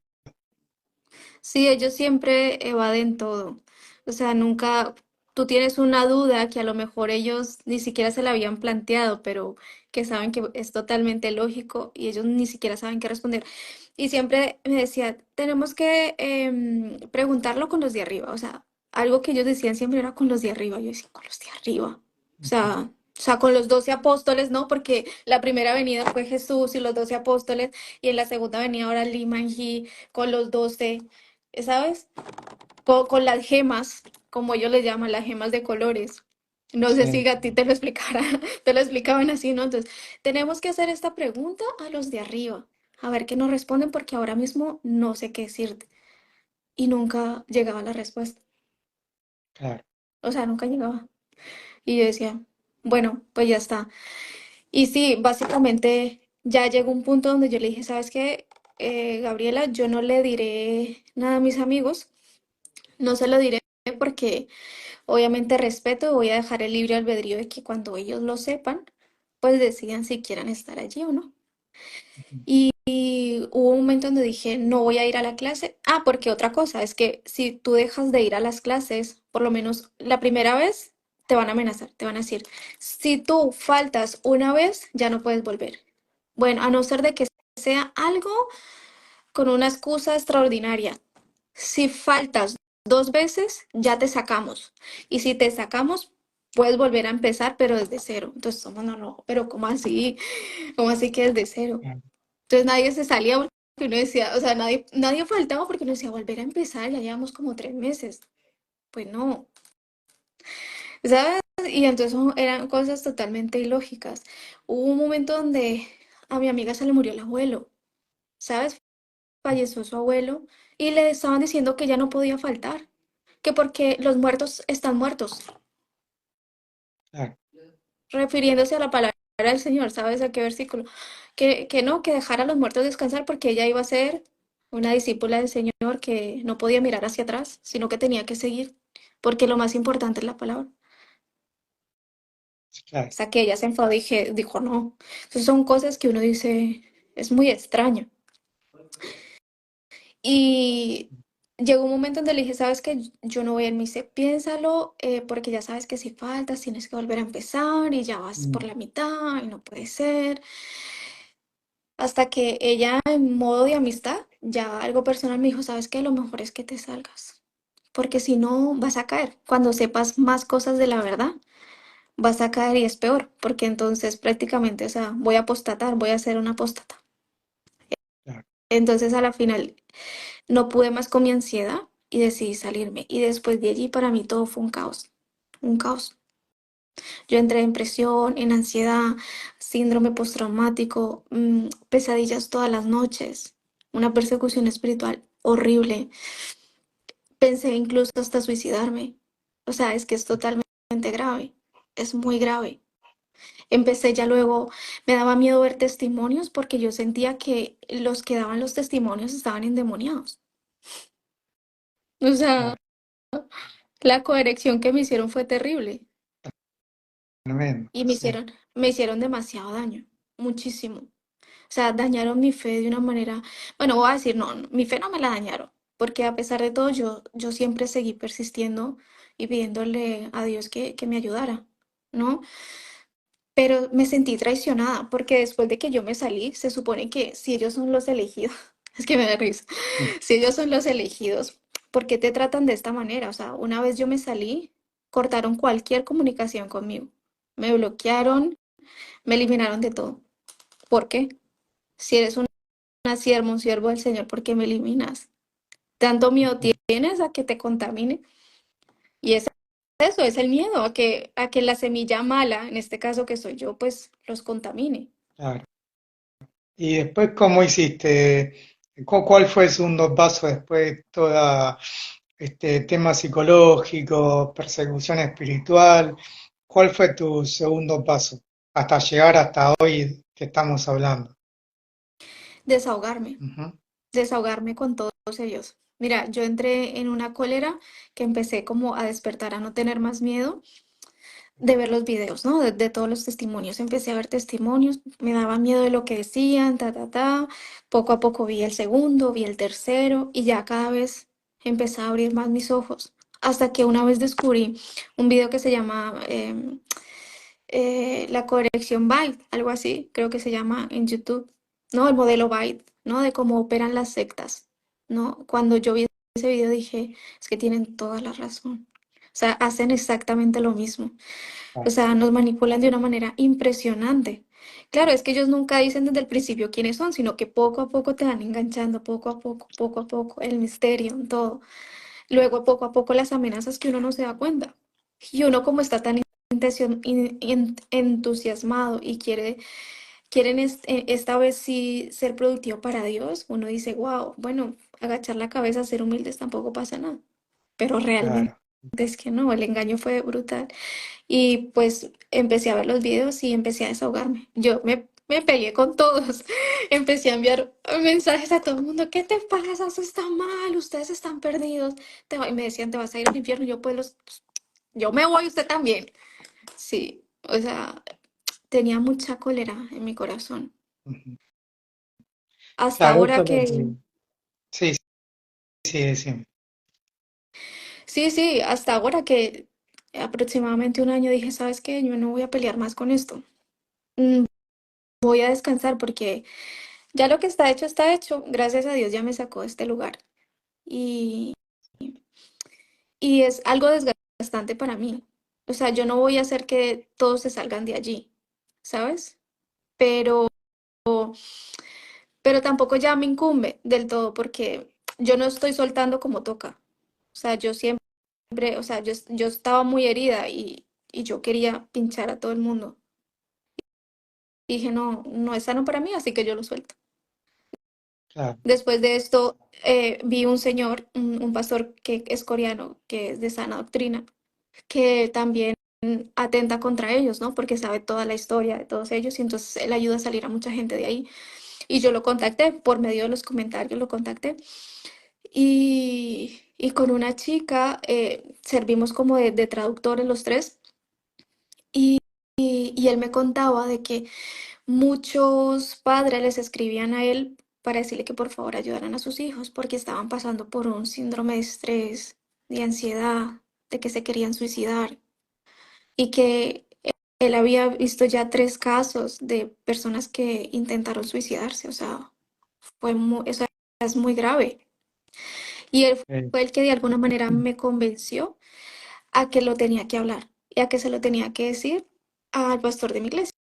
Sí, ellos siempre evaden todo. O sea, nunca, tú tienes una duda que a lo mejor ellos ni siquiera se la habían planteado, pero que saben que es totalmente lógico y ellos ni siquiera saben qué responder. Y siempre me decía, tenemos que preguntarlo con los de arriba. O sea, algo que ellos decían siempre era con los de arriba. Yo decía, con los de arriba. O sea, con los 12 apóstoles, ¿no? Porque la primera venida fue Jesús y los 12 apóstoles, y en la segunda venida ahora Lee Man-hee con los 12. ¿Sabes? Con las gemas, como ellos les llaman, las gemas de colores. No sé Sí, si a ti te lo explicara, te lo explicaban así, ¿no? Entonces, tenemos que hacer esta pregunta a los de arriba, a ver qué nos responden, porque ahora mismo no sé qué decirte. Y nunca llegaba la respuesta. claro. O sea, nunca llegaba. Y yo decía, bueno, pues ya está. Y sí, básicamente ya llegó un punto donde yo le dije, ¿sabes qué? Gabriela, yo no le diré nada a mis amigos, no se lo diré porque obviamente respeto y voy a dejar el libre albedrío de que cuando ellos lo sepan, pues decidan si quieran estar allí o no. Y hubo un momento donde dije, no voy a ir a la clase. Ah, porque otra cosa es que si tú dejas de ir a las clases, por lo menos la primera vez, te van a amenazar, te van a decir, si tú faltas una vez, ya no puedes volver. Bueno, a no ser de que sea algo con una excusa extraordinaria. Si faltas 2 veces, ya te sacamos. Y si te sacamos, puedes volver a empezar, pero desde cero. Entonces, somos, no, no, pero ¿cómo así? ¿Cómo así que desde cero? Claro. Entonces nadie se salía porque uno decía, o sea, nadie faltaba porque uno decía, volver a empezar, ya llevamos como 3 meses. Pues no, ¿sabes? Y entonces eran cosas totalmente ilógicas. Hubo un momento donde a mi amiga se le murió el abuelo, ¿sabes? Falleció su abuelo y le estaban diciendo que ya no podía faltar, que porque los muertos están muertos, Claro. refiriéndose a la palabra del Señor, ¿sabes a qué versículo? Que no, que dejara a los muertos descansar porque ella iba a ser una discípula del Señor que no podía mirar hacia atrás, sino que tenía que seguir, porque lo más importante es la palabra. Claro. O sea, que ella se enfadó y dijo no. Entonces son cosas que uno dice, es muy extraño. Y llegó un momento donde le dije, sabes que yo no voy a ir, me dice, piénsalo, porque ya sabes que si faltas tienes que volver a empezar y ya vas por Mm, la mitad y no puede ser. Hasta que ella, en modo de amistad, ya algo personal me dijo, sabes que lo mejor es que te salgas, porque si no vas a caer. Cuando sepas más cosas de la verdad, vas a caer y es peor, porque entonces prácticamente, o sea, voy a apostatar, voy a ser una apóstata. claro. Entonces a la final no pude más con mi ansiedad y decidí salirme. Y después de allí para mí todo fue un caos, un caos. Yo entré en depresión, en ansiedad, síndrome postraumático, pesadillas todas las noches, una persecución espiritual horrible. Pensé incluso hasta suicidarme. O sea, es que es totalmente grave, es muy grave. Empecé ya luego, me daba miedo ver testimonios porque yo sentía que los que daban los testimonios estaban endemoniados. O sea, Claro, la corrección que me hicieron fue terrible tremendo, y sí, me hicieron demasiado daño, muchísimo. O sea, dañaron mi fe de una manera, bueno, voy a decir, no, mi fe no me la dañaron, porque a pesar de todo yo siempre seguí persistiendo y pidiéndole a Dios que me ayudara, ¿no? Pero me sentí traicionada, porque después de que yo me salí, se supone que si ellos son los elegidos, es que me da risa, mm, si ellos son los elegidos, ¿por qué te tratan de esta manera? O sea, una vez yo me salí, cortaron cualquier comunicación conmigo, me bloquearon, me eliminaron de todo. ¿Por qué? Si eres una sierva, un siervo del Señor, ¿por qué me eliminas? Tanto miedo mm, tienes a que te contamine. Y es eso, es el miedo a que la semilla mala, en este caso que soy yo, pues los contamine. claro. Y después, ¿cómo hiciste? ¿Cuál fue el segundo paso después de toda este tema psicológico, persecución espiritual? ¿Cuál fue tu segundo paso hasta llegar hasta hoy que estamos hablando? Desahogarme, Ujú, desahogarme con todos ellos. Mira, yo entré en una cólera que empecé como a despertar, a no tener más miedo de ver los videos, ¿no? De todos los testimonios. Empecé a ver testimonios, me daba miedo de lo que decían, ta, ta, ta. Poco a poco vi el segundo, vi el tercero y ya cada vez empecé a abrir más mis ojos. Hasta que una vez descubrí un video que se llama La corrección Byte, algo así, creo que se llama en YouTube, ¿no? El modelo Byte, ¿no? De cómo operan las sectas, ¿no? Cuando yo vi ese video dije, es que tienen toda la razón. O sea, hacen exactamente lo mismo. O claro, sea, nos manipulan de una manera impresionante. Claro, es que ellos nunca dicen desde el principio quiénes son, sino que poco a poco te van enganchando, poco a poco, el misterio, todo. Luego, poco a poco, las amenazas que uno no se da cuenta. Y uno como está tan entusiasmado y quieren esta vez sí ser productivo para Dios, uno dice, wow, bueno, agachar la cabeza, ser humildes, tampoco pasa nada. Pero realmente claro. es que no, el engaño fue brutal. Y pues empecé a ver los videos y empecé a desahogarme. Me peleé con todos. Empecé a enviar mensajes a todo el mundo. ¿Qué te pasa? Eso está mal. Ustedes están perdidos. Y me decían, te vas a ir al infierno. Yo pues yo me voy, usted también. Sí, o sea, tenía mucha cólera en mi corazón. Ujú. Hasta Claro, eso ahora es lo que, que... Sí, sí, sí. sí, sí, hasta ahora que aproximadamente un año dije, ¿sabes qué? Yo no voy a pelear más con esto. Mm, Voy a descansar porque ya lo que está hecho está hecho. Gracias a Dios ya me sacó de este lugar. Y, y es algo desgastante para mí. O sea, yo no voy a hacer que todos se salgan de allí, ¿sabes? Pero, pero tampoco ya me incumbe del todo porque yo no estoy soltando como toca. O sea, yo siempre, o sea, yo estaba muy herida y yo quería pinchar a todo el mundo. Dije, no, no es sano para mí, así que yo lo suelto. Claro, Después de esto, vi un señor, un pastor que es coreano, que es de sana doctrina, que también atenta contra ellos, ¿no? Porque sabe toda la historia de todos ellos y entonces él ayuda a salir a mucha gente de ahí. Y yo lo contacté por medio de los comentarios, lo contacté. Y con una chica servimos como de traductores los tres. Y, y él me contaba de que muchos padres les escribían a él para decirle que por favor ayudaran a sus hijos porque estaban pasando por un síndrome de estrés, de ansiedad, de que se querían suicidar y que él había visto ya 3 casos de personas que intentaron suicidarse. O sea, eso es muy grave. Y él eh, fue el que de alguna manera me convenció a que lo tenía que hablar y a que se lo tenía que decir al pastor de mi iglesia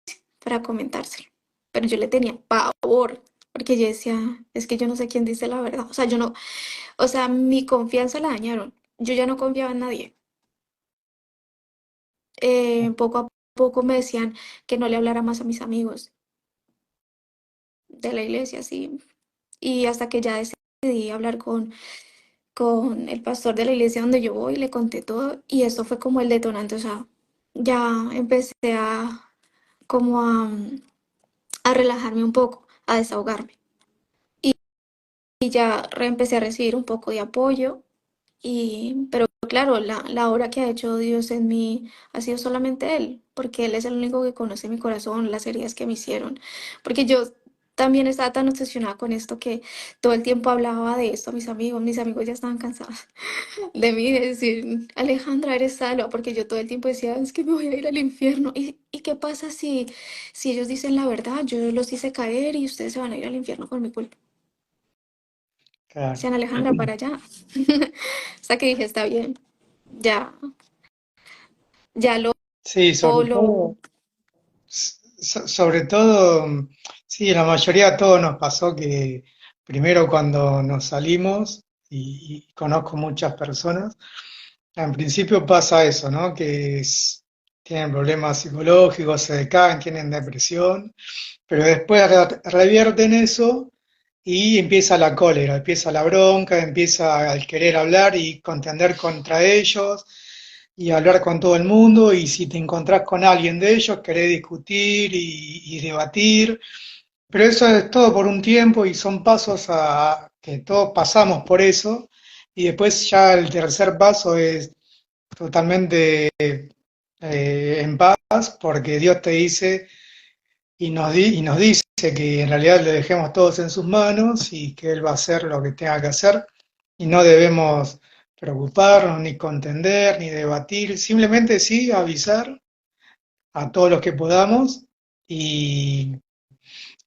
para comentárselo. Pero yo le tenía pavor. porque yo decía, es que yo no sé quién dice la verdad. O sea, yo no, o sea, mi confianza la dañaron. Yo ya no confiaba en nadie. Poco a poco me decían que no le hablara más a mis amigos de la iglesia, sí. Y hasta que ya decidí hablar con el pastor de la iglesia donde yo voy, le conté todo y eso fue como el detonante. O sea, ya empecé como a relajarme un poco, a desahogarme. Y ya empecé a recibir un poco de apoyo. Pero claro, la obra que ha hecho Dios en mí ha sido solamente Él, porque Él es el único que conoce mi corazón, las heridas que me hicieron. Porque yo también estaba tan obsesionada con esto que todo el tiempo hablaba de esto a mis amigos ya estaban cansados de mí, de decir, Alejandra, eres salva, porque yo todo el tiempo decía, es que me voy a ir al infierno. ¿Y qué pasa si ellos dicen la verdad? Yo los hice caer y ustedes se van a ir al infierno por mi culpa. Claro. Sean Alejandra para allá. Hasta que dije, está bien, ya, ya Sí, lo, sobre todo, sí, la mayoría de todos nos pasó que primero cuando nos salimos, y conozco muchas personas, en principio pasa eso, ¿no? Tienen problemas psicológicos, se decaen, tienen depresión, pero después revierten eso y empieza la cólera, empieza la bronca, empieza el querer hablar y contender contra ellos y hablar con todo el mundo, y si te encontrás con alguien de ellos, querés discutir y debatir, pero eso es todo por un tiempo y son pasos que todos pasamos por eso, y después ya el tercer paso es totalmente en paz, porque Dios te dice y nos dice que en realidad le dejemos todos en sus manos y que Él va a hacer lo que tenga que hacer y no debemos preocuparnos, ni contender, ni debatir, simplemente sí avisar a todos los que podamos y,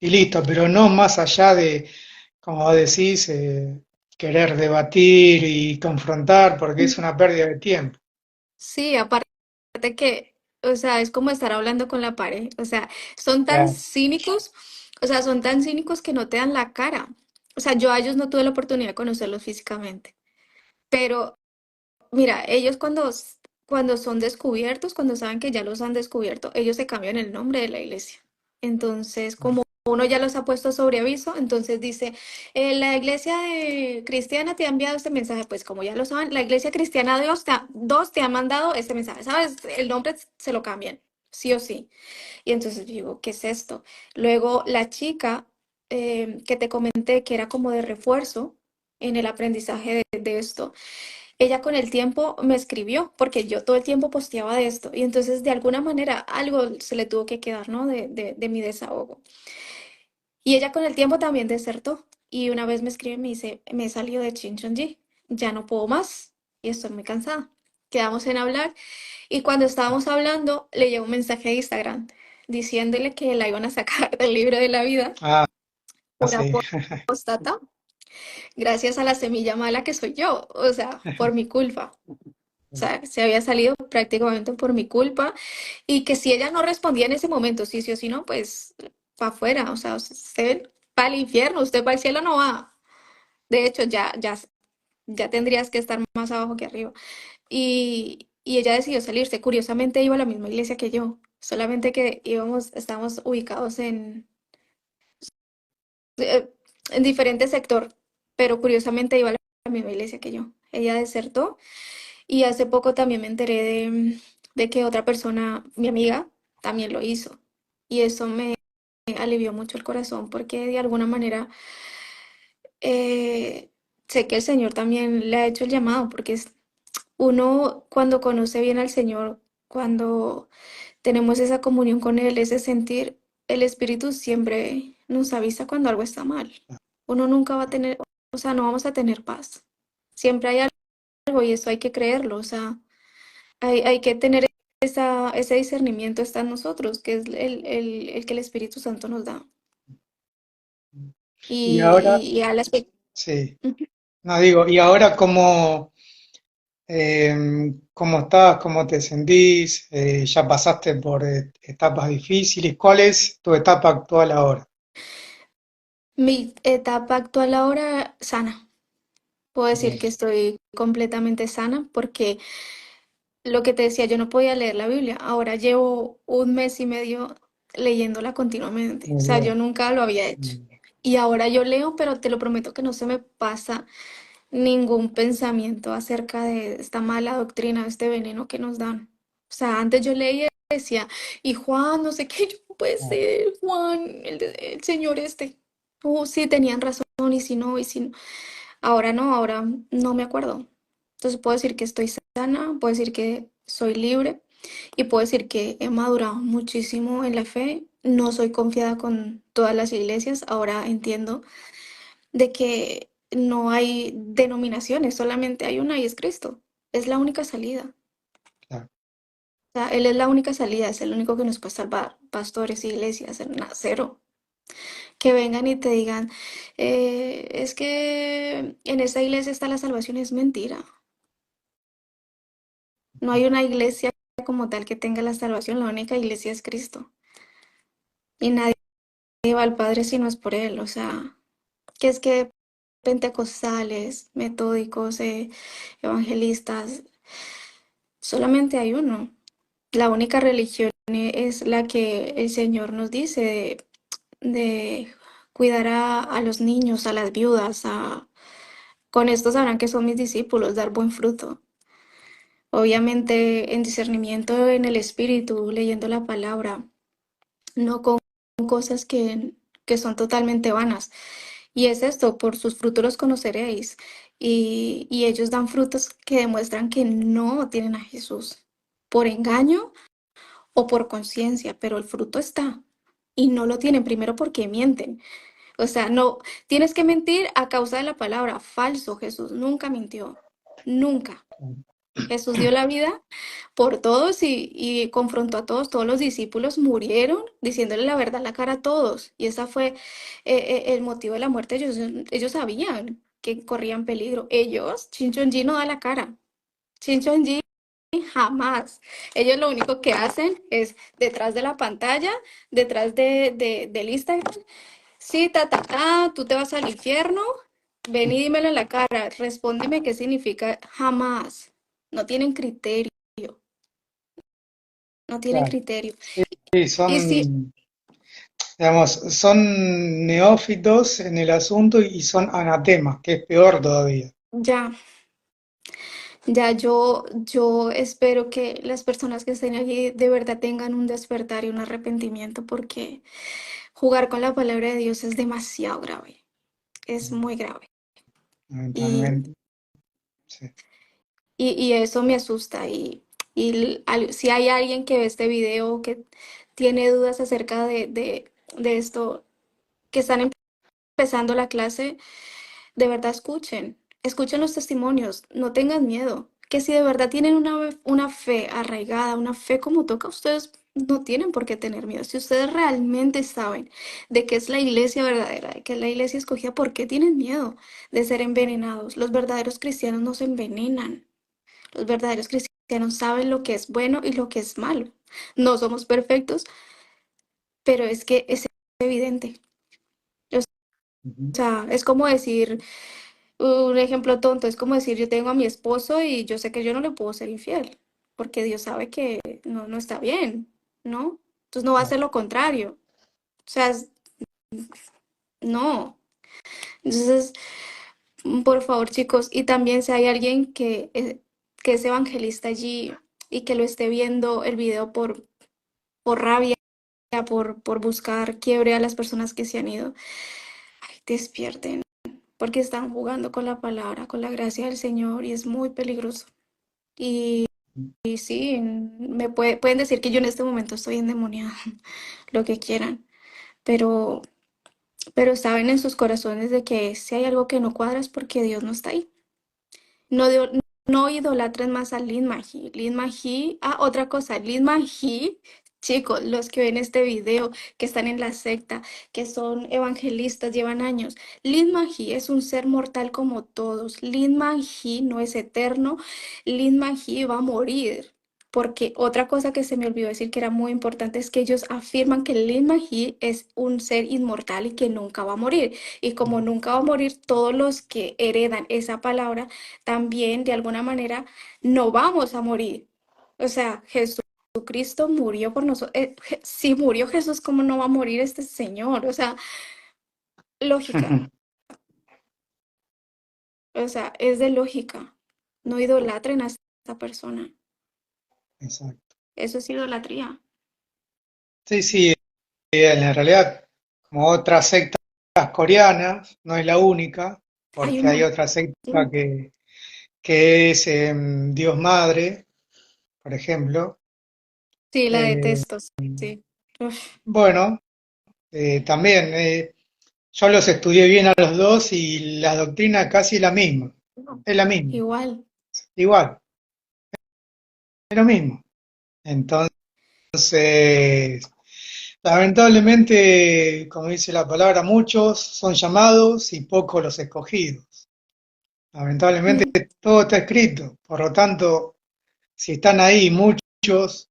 y listo, pero no más allá de, como decís, querer debatir y confrontar, porque es una pérdida de tiempo. sí, aparte que, o sea, es como estar hablando con la pared, o sea, son tan Claro. cínicos, o sea, son tan cínicos que no te dan la cara. O sea, yo a ellos no tuve la oportunidad de conocerlos físicamente, pero mira, ellos cuando son descubiertos, cuando saben que ya los han descubierto, ellos se cambian el nombre de la iglesia. Entonces, como uno ya los ha puesto sobre aviso, entonces dice, la iglesia cristiana te ha enviado este mensaje, pues como ya lo saben, la iglesia cristiana Dios te ha mandado este mensaje, ¿sabes? El nombre se lo cambian, sí o sí. Y entonces yo digo, ¿qué es esto? Luego la chica que te comenté que era como de refuerzo en el aprendizaje de esto, ella con el tiempo me escribió, porque yo todo el tiempo posteaba de esto, y entonces de alguna manera algo se le tuvo que quedar, ¿no? De mi desahogo. Y ella con el tiempo también desertó, y una vez me escribe y me dice, me he salido de Chinchonji, ya no puedo más, y estoy muy cansada. Quedamos en hablar, y cuando estábamos hablando, le llegó un mensaje de Instagram diciéndole que la iban a sacar del libro de la vida Ah, por sí, apóstata, gracias a la semilla mala que soy yo, o sea, por mi culpa. O sea, se había salido prácticamente por mi culpa y que si ella no respondía en ese momento, sí o sí no, pues para afuera, o sea, usted va al infierno, usted para el cielo no va. De hecho, ya tendrías que estar más abajo que arriba. Y ella decidió salirse. Curiosamente iba a la misma iglesia que yo, solamente que estábamos ubicados eh, en diferente sector, pero curiosamente iba a la misma iglesia que yo. Ella desertó. Y hace poco también me enteré de que otra persona, mi amiga, también lo hizo. Y eso me alivió mucho el corazón porque de alguna manera eh, sé que el Señor también le ha hecho el llamado, porque uno cuando conoce bien al Señor, cuando tenemos esa comunión con Él, ese sentir, el Espíritu siempre nos avisa cuando algo está mal. Uno nunca va a tener, o sea, no vamos a tener paz. Siempre hay algo y eso hay que creerlo, o sea. Hay que tener ese discernimiento está en nosotros, que es el que el Espíritu Santo nos da. y ahora, Y a las que... sí, no digo, y ahora cómo estás, cómo te sentís, ya pasaste por etapas difíciles, ¿cuál es tu etapa actual ahora? Mi etapa actual ahora, sana. Puedo decir Bien, que estoy completamente sana porque lo que te decía, yo no podía leer la Biblia. Ahora llevo un mes y medio leyéndola continuamente. O muy sea, yo bien. nunca lo había hecho. Mm, Y ahora yo leo, pero te lo prometo que no se me pasa ningún pensamiento acerca de esta mala doctrina, este veneno que nos dan. O sea, antes yo leía y decía, y Juan, no sé qué, yo, no puede ah, ser, Juan, el señor este. Oh, sí, tenían razón, y si no, y si no. Ahora no, ahora no me acuerdo. Entonces puedo decir que estoy sana, puedo decir que soy libre y puedo decir que he madurado muchísimo en la fe. No soy confiada con todas las iglesias. Ahora entiendo de que no hay denominaciones, solamente hay una y es Cristo. Es la única salida. claro. O sea, Él es la única salida, es el único que nos puede salvar. Pastores, iglesias, cero. Que vengan y te digan, es que en esa iglesia está la salvación, es mentira. No hay una iglesia como tal que tenga la salvación, la única iglesia es Cristo. Y nadie va al Padre si no es por Él. O sea, que es que pentecostales, metódicos, evangelistas, solamente hay uno. La única religión es la que el Señor nos dice de cuidar a los niños, a las viudas, con esto sabrán que son mis discípulos, dar buen fruto. Obviamente en discernimiento en el espíritu, leyendo la palabra, no con cosas que son totalmente vanas. Y es esto, por sus frutos los conoceréis. Y ellos dan frutos que demuestran que no tienen a Jesús, por engaño o por conciencia, pero el fruto está. Y no lo tienen primero porque mienten. O sea, no, tienes que mentir a causa de la palabra. Falso, Jesús nunca mintió. Nunca. Jesús dio la vida por todos y confrontó a todos. Todos los discípulos murieron diciéndole la verdad a la cara a todos. Y ese fue el motivo de la muerte. Ellos sabían que corrían peligro. Ellos, Shinchonji no da la cara. Shinchonji jamás. Ellos lo único que hacen es detrás de la pantalla, detrás del Instagram. Sí, tú te vas al infierno. Ven y dímelo en la cara. Respóndeme qué significa jamás. No tienen criterio. No tienen Claro. criterio. Sí, Y sí, son, digamos, son neófitos en el asunto y son anatemas, que es peor todavía. ya, ya yo espero que las personas que estén allí de verdad tengan un despertar y un arrepentimiento porque jugar con la palabra de Dios es demasiado grave, es muy grave. Y, Mentalmente, sí. y eso me asusta. Si hay alguien que ve este video que tiene dudas acerca de esto, que están empezando la clase, de verdad escuchen los testimonios, no tengan miedo, que si de verdad tienen una fe arraigada, una fe como toca, ustedes no tienen por qué tener miedo. Si ustedes realmente saben de que es la iglesia verdadera, de que es la iglesia escogida, ¿por qué tienen miedo de ser envenenados? Los verdaderos cristianos no se envenenan. Los verdaderos cristianos saben lo que es bueno y lo que es malo. No somos perfectos, pero es que es evidente. O Ujú. sea, es como decir, un ejemplo tonto, es como decir, yo tengo a mi esposo y yo sé que yo no le puedo ser infiel, porque Dios sabe que no está bien, ¿no? Entonces no va a Claro. ser lo contrario. O sea, no. Entonces, por favor, chicos, y también si hay alguien que es evangelista allí y que lo esté viendo el video por rabia, por buscar quiebre a las personas que se han ido, ay, despierten, porque están jugando con la palabra, con la gracia del Señor y es muy peligroso. Y sí, pueden decir que yo en este momento estoy endemoniada, lo que quieran, pero, pero saben en sus corazones de que si hay algo que no cuadra es porque Dios no está ahí. No, no idolatren más a Lin Maji. Lin Maji, otra cosa, Lin Maji, chicos, los que ven este video, que están en la secta, que son evangelistas, llevan años. Lin Maji es un ser mortal como todos. Lin Maji no es eterno. Lin Maji va a morir. porque otra cosa que se me olvidó decir que era muy importante es que ellos afirman que el Lin Mahi es un ser inmortal y que nunca va a morir. Y como nunca va a morir, todos los que heredan esa palabra también de alguna manera no vamos a morir. O sea, Jesucristo murió por nosotros. Si murió Jesús, ¿cómo no va a morir este señor? O sea, lógica. O sea, es de lógica. No idolatren a esta persona. Exacto. Eso es idolatría. Sí, sí, en realidad, como otras sectas coreanas, no es la única, Hay porque un hay montón. otra secta que es Dios Madre, por ejemplo. Sí, la Eh, detesto. Sí. Uf, bueno, también yo los estudié bien a los dos y la doctrina casi la misma, no, es la misma, igual. igual, es lo mismo. Entonces, lamentablemente, como dice la palabra, muchos son llamados y pocos los escogidos. Lamentablemente Mm, todo está escrito, por lo tanto, si están ahí muchos,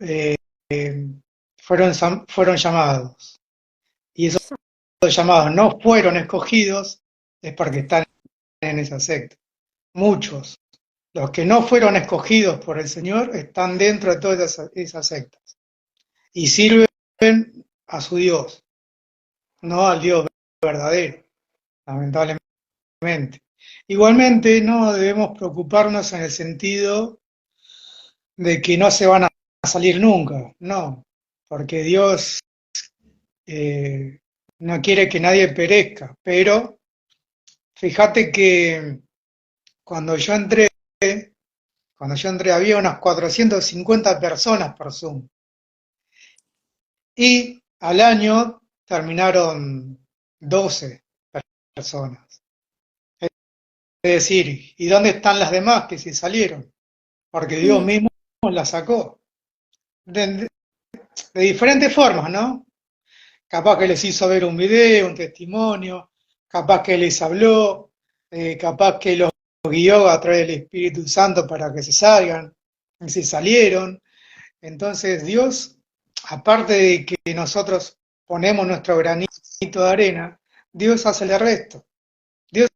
eh, fueron llamados y esos so- llamados no fueron escogidos, es porque están en esa secta. Muchos, los que no fueron escogidos por el Señor, están dentro de todas esas sectas y sirven a su Dios, no al Dios verdadero, lamentablemente. Igualmente, no debemos preocuparnos en el sentido de que no se van a salir nunca, no, porque Dios no quiere que nadie perezca, pero fíjate que cuando yo entré, cuando yo entré había unas 450 personas por Zoom y al año terminaron 12 personas. Es decir, ¿y dónde están las demás que se salieron? Porque Dios mm, mismo las sacó. De diferentes formas, ¿no? Capaz que les hizo ver un video, un testimonio, capaz que les habló, capaz que los guió a través del Espíritu Santo para que se salgan, y se salieron. Entonces Dios, aparte de que nosotros ponemos nuestro granito de arena, Dios hace el resto. Dios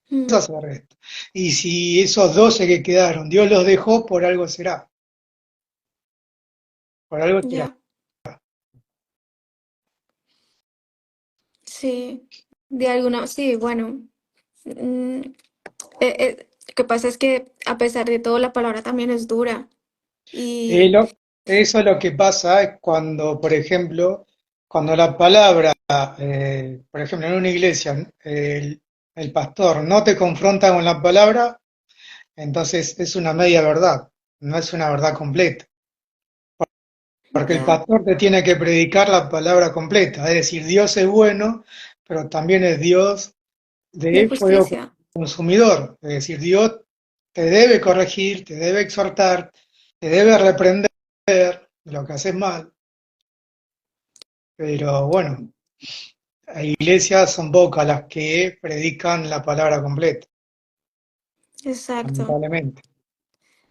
mm, hace el resto. Y si esos 12 que quedaron, Dios los dejó, por algo será. Por algo será. ya. Sí. De alguna, sí, bueno. Lo que pasa es que a pesar de todo la palabra también es dura. Eh, Y lo- Eso es lo que pasa es cuando, por ejemplo, cuando la palabra, por ejemplo, en una iglesia, el pastor no te confronta con la palabra, entonces es una media verdad, no es una verdad completa, porque el ya, pastor te tiene que predicar la palabra completa, es decir, Dios es bueno, pero también es Dios de de fuego justicia. consumidor, es decir, Dios te debe corregir, te debe exhortar, te debe reprender de lo que haces mal. Pero bueno, hay iglesias son pocas las que predican la palabra completa, Exacto. lamentablemente.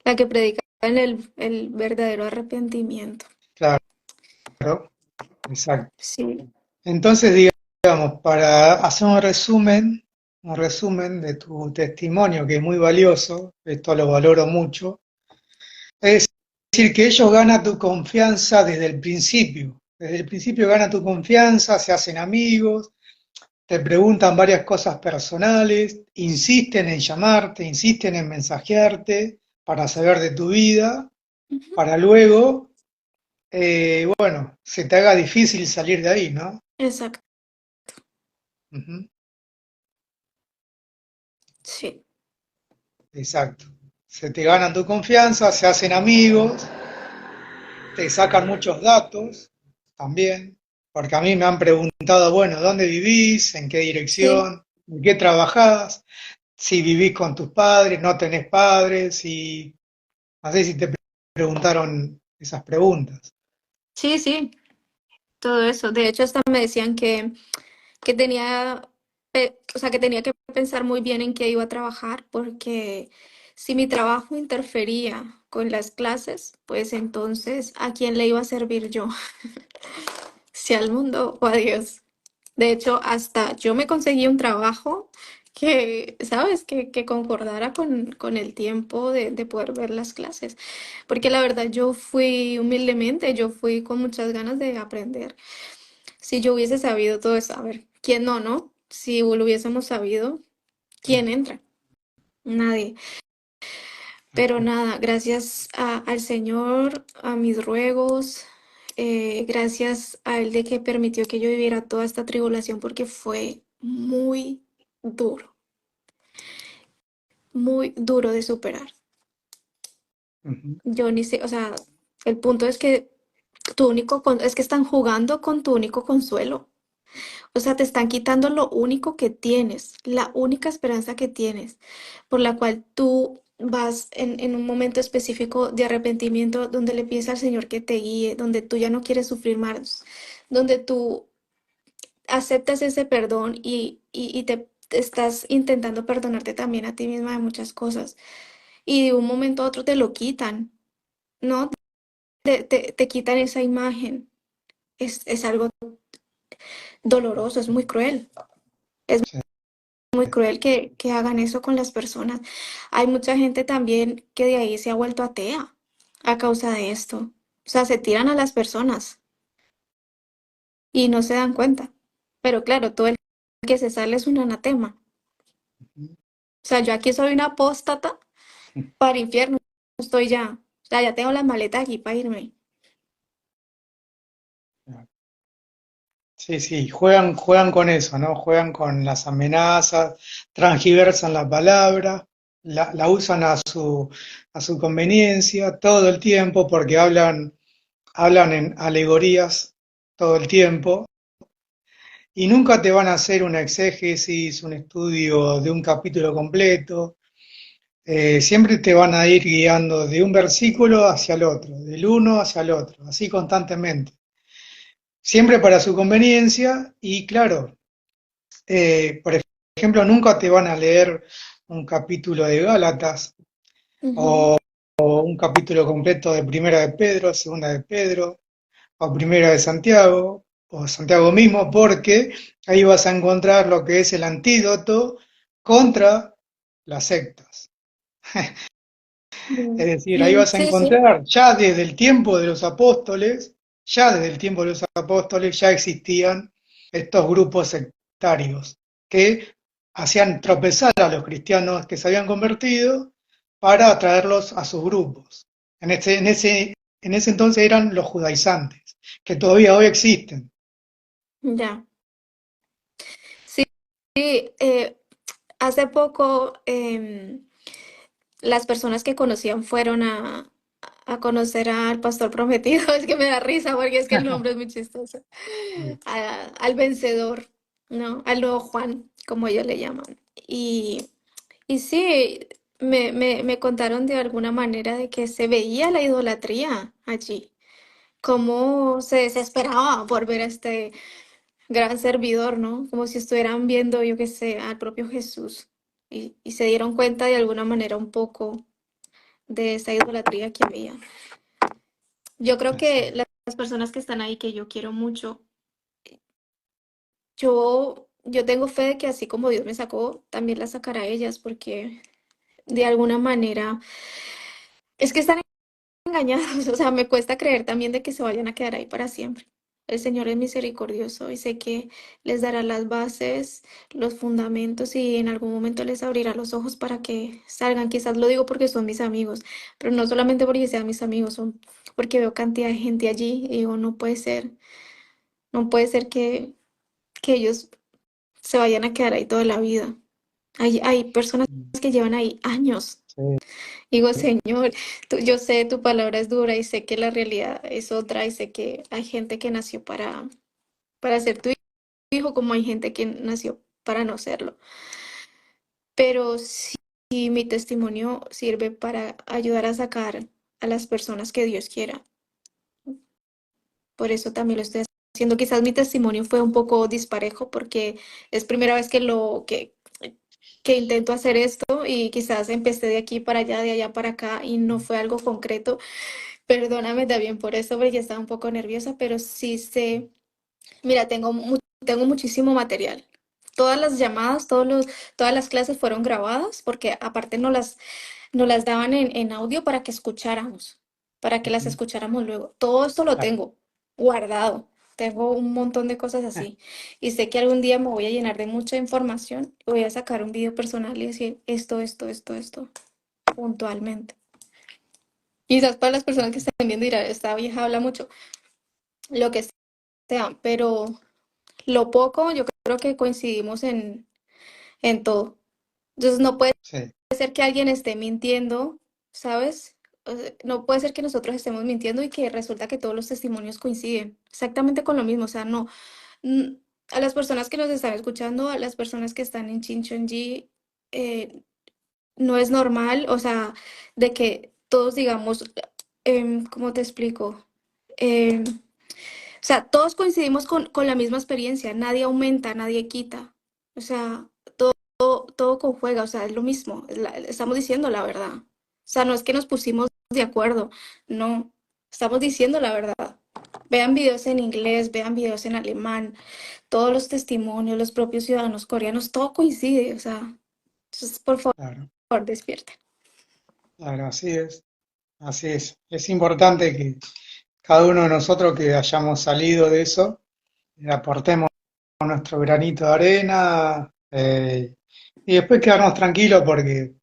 La que predica en el verdadero arrepentimiento. Claro, exacto. Sí. Entonces, digamos, para hacer un resumen de tu testimonio, que es muy valioso, esto lo valoro mucho, es decir, que ellos ganan tu confianza desde el principio. Desde el principio ganan tu confianza, se hacen amigos, te preguntan varias cosas personales, insisten en llamarte, insisten en mensajearte para saber de tu vida, Ujú. para luego, bueno, se te haga difícil salir de ahí, ¿no? Exacto. Ujú, Sí. exacto. Se te ganan tu confianza, se hacen amigos, te sacan muchos datos también, porque a mí me han preguntado, bueno, ¿dónde vivís? ¿En qué Sí. dirección? ¿En qué trabajás? Si vivís con tus padres, no tenés padres, si no sé si te preguntaron esas preguntas. Sí, sí. Todo eso. De hecho, hasta me decían que tenía, o sea, que tenía que pensar muy bien en qué iba a trabajar porque Si mi trabajo interfería con las clases, pues entonces, ¿a quién le iba a servir yo? Si al mundo o a Dios. De hecho, hasta yo me conseguí un trabajo que, ¿sabes? Que concordara con el tiempo de poder ver las clases. Porque la verdad, yo fui humildemente, yo fui con muchas ganas de aprender. Si yo hubiese sabido todo eso, a ver, ¿quién no, no? Si lo hubiésemos sabido, ¿quién entra? Nadie. Pero nada, gracias al Señor, a mis ruegos, gracias a Él de que permitió que yo viviera toda esta tribulación porque fue muy duro de superar. Ujú. Yo ni sé, o sea, el punto es que es que están jugando con tu único consuelo. O sea, te están quitando lo único que tienes, la única esperanza que tienes, por la cual tú vas en un momento específico de arrepentimiento donde le pides al Señor que te guíe, donde tú ya no quieres sufrir más, donde tú aceptas ese perdón y te estás intentando perdonarte también a ti misma de muchas cosas. Y de un momento a otro te lo quitan, ¿no? Te quitan esa imagen. Es algo doloroso, es muy cruel. Es Sí. muy cruel que hagan eso con las personas. Hay mucha gente también que de ahí se ha vuelto atea a causa de esto. O sea, se tiran a las personas y no se dan cuenta. Pero claro, todo el que se sale es un anatema. Ujú. O sea, yo aquí soy una apóstata para infierno. Estoy ya. O sea, ya tengo las maletas aquí para irme. Sí, sí, juegan con eso, ¿no? Juegan con las amenazas, transgiversan la palabra, la usan a su conveniencia todo el tiempo porque hablan en alegorías todo el tiempo y nunca te van a hacer una exégesis, un estudio de un capítulo completo. Siempre te van a ir guiando de un versículo hacia el otro, del uno hacia el otro, así constantemente. Siempre para su conveniencia y claro, por ejemplo, nunca te van a leer un capítulo de Gálatas Ujú. o un capítulo completo de Primera de Pedro, Segunda de Pedro o Primera de Santiago o Santiago mismo, porque ahí vas a encontrar lo que es el antídoto contra las sectas. Es decir, ahí vas a Sí, sí. encontrar ya desde el tiempo de los apóstoles, ya desde el tiempo de los apóstoles ya existían estos grupos sectarios que hacían tropezar a los cristianos que se habían convertido para atraerlos a sus grupos. En ese entonces eran los judaizantes, que todavía hoy existen. Ya. Sí, sí, hace poco las personas que conocían fueron a conocer al pastor prometido. Es que me da risa porque es que el nombre es muy chistoso. Al vencedor, ¿no? Al nuevo Juan, como ellos le llaman. Y sí, me contaron de alguna manera de que se veía la idolatría allí. Cómo se desesperaba por ver a este gran servidor, ¿no? Como si estuvieran viendo, yo qué sé, al propio Jesús. Y se dieron cuenta de alguna manera un poco de esa idolatría que había. Yo creo Así que las personas que están ahí, que yo quiero mucho, yo tengo fe de que así como Dios me sacó, también la sacará a ellas, porque de alguna manera es que están engañados, o sea, me cuesta creer también de que se vayan a quedar ahí para siempre. El Señor es misericordioso y sé que les dará las bases, los fundamentos y en algún momento les abrirá los ojos para que salgan. Quizás lo digo porque son mis amigos, pero no solamente porque sean mis amigos, son porque veo cantidad de gente allí y digo, no puede ser que ellos se vayan a quedar ahí toda la vida. Hay personas que llevan ahí años. sí, Digo, Señor, yo sé tu palabra es dura y sé que la realidad es otra y sé que hay gente que nació para ser tu hijo como hay gente que nació para no serlo. Pero sí, mi testimonio sirve para ayudar a sacar a las personas que Dios quiera. Por eso también lo estoy haciendo. Quizás mi testimonio fue un poco disparejo porque es primera vez que que intento hacer esto y quizás empecé de aquí para allá, de allá para acá y no fue algo concreto. Perdóname también por eso, porque estaba un poco nerviosa, pero sí sé, mira, tengo muchísimo material. Todas las llamadas, todas las clases fueron grabadas porque aparte nos las daban en audio para que escucháramos, para que las Ujú. escucháramos luego. Todo esto lo Claro. tengo guardado. Tengo un montón de cosas así. Y sé que algún día me voy a llenar de mucha información. Y voy a sacar un video personal y decir esto, puntualmente. Quizás para las personas que están viendo dirán, esta vieja habla mucho, lo que sea, pero lo poco yo creo que coincidimos en todo. Entonces no puede Sí, ser que alguien esté mintiendo, ¿sabes? O sea, no puede ser que nosotros estemos mintiendo y que resulta que todos los testimonios coinciden exactamente con lo mismo. O sea, no. mm, A las personas que nos están escuchando, a las personas que están en Chinchonji, eh, no es normal, o sea, de que todos digamos, ¿cómo te explico? Em, o sea, todos coincidimos con la misma experiencia, nadie aumenta, nadie quita. O sea, todo conjuega, o sea, es lo mismo, estamos diciendo la verdad. O sea, no es que nos pusimos de acuerdo, no, estamos diciendo la verdad. Vean videos en inglés, vean videos en alemán, todos los testimonios, los propios ciudadanos coreanos, todo coincide, o sea, entonces, por claro, favor, despierten. claro, así es, así es. Es importante que cada uno de nosotros que hayamos salido de eso, aportemos nuestro granito de arena, y después quedarnos tranquilos porque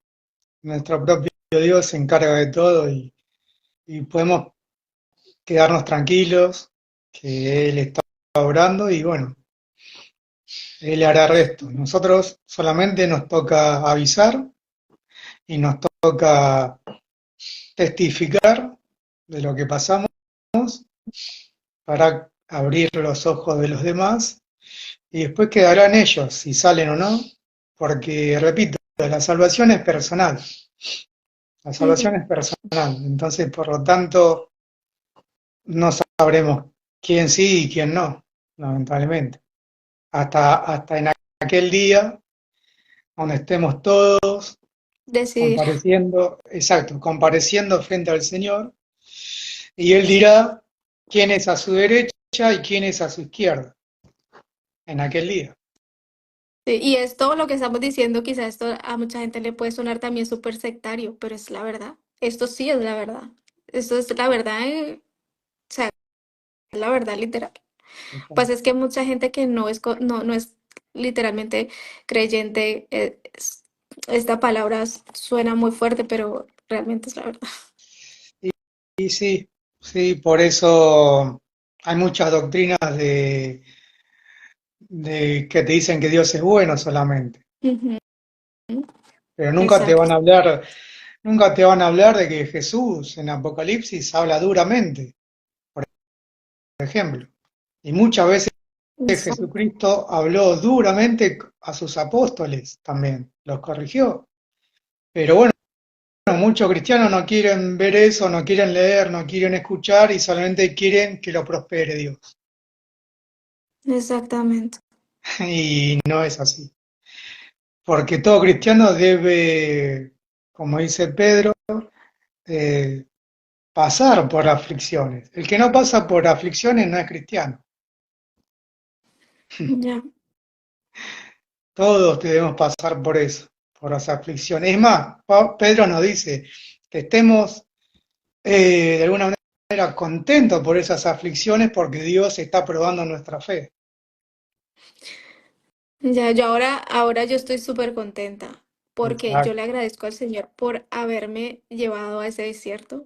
nuestro propio Dios se encarga de todo y podemos quedarnos tranquilos, que Él está obrando y bueno, Él hará el resto. Nosotros solamente nos toca avisar y nos toca testificar de lo que pasamos para abrir los ojos de los demás y después quedarán ellos si salen o no, porque repito, la salvación es personal, la salvación Ujú. es personal, entonces por lo tanto no sabremos quién sí y quién no, lamentablemente. Hasta en aquel día donde estemos todos Decidir. compareciendo, exacto, compareciendo frente al Señor, y Él dirá quién es a su derecha y quién es a su izquierda en aquel día. Sí, y esto, lo que estamos diciendo, quizás esto a mucha gente le puede sonar también súper sectario, pero es la verdad. Esto sí es la verdad. Esto es la verdad, o sea, es la verdad literal. Pues es que mucha gente que no es literalmente creyente, esta palabra suena muy fuerte, pero realmente es la verdad. Y sí, sí, por eso hay muchas doctrinas de que te dicen que Dios es bueno solamente, Ujú. pero Exacto, nunca te van a hablar de que Jesús en Apocalipsis habla duramente, por ejemplo. Y muchas veces exacto, Jesucristo habló duramente a sus apóstoles también, los corrigió. Pero bueno, muchos cristianos no quieren ver eso, no quieren leer, no quieren escuchar y solamente quieren que lo prospere Dios. exactamente. Y no es así. Porque todo cristiano debe, como dice Pedro, eh, pasar por aflicciones. El que no pasa por aflicciones no es cristiano. Ya. Todos debemos pasar por eso, por las aflicciones. Es más, Pedro nos dice que estemos de alguna manera contentos por esas aflicciones porque Dios está probando nuestra fe. Ya, ahora yo estoy súper contenta porque yo le Exacto. agradezco al Señor por haberme llevado a ese desierto,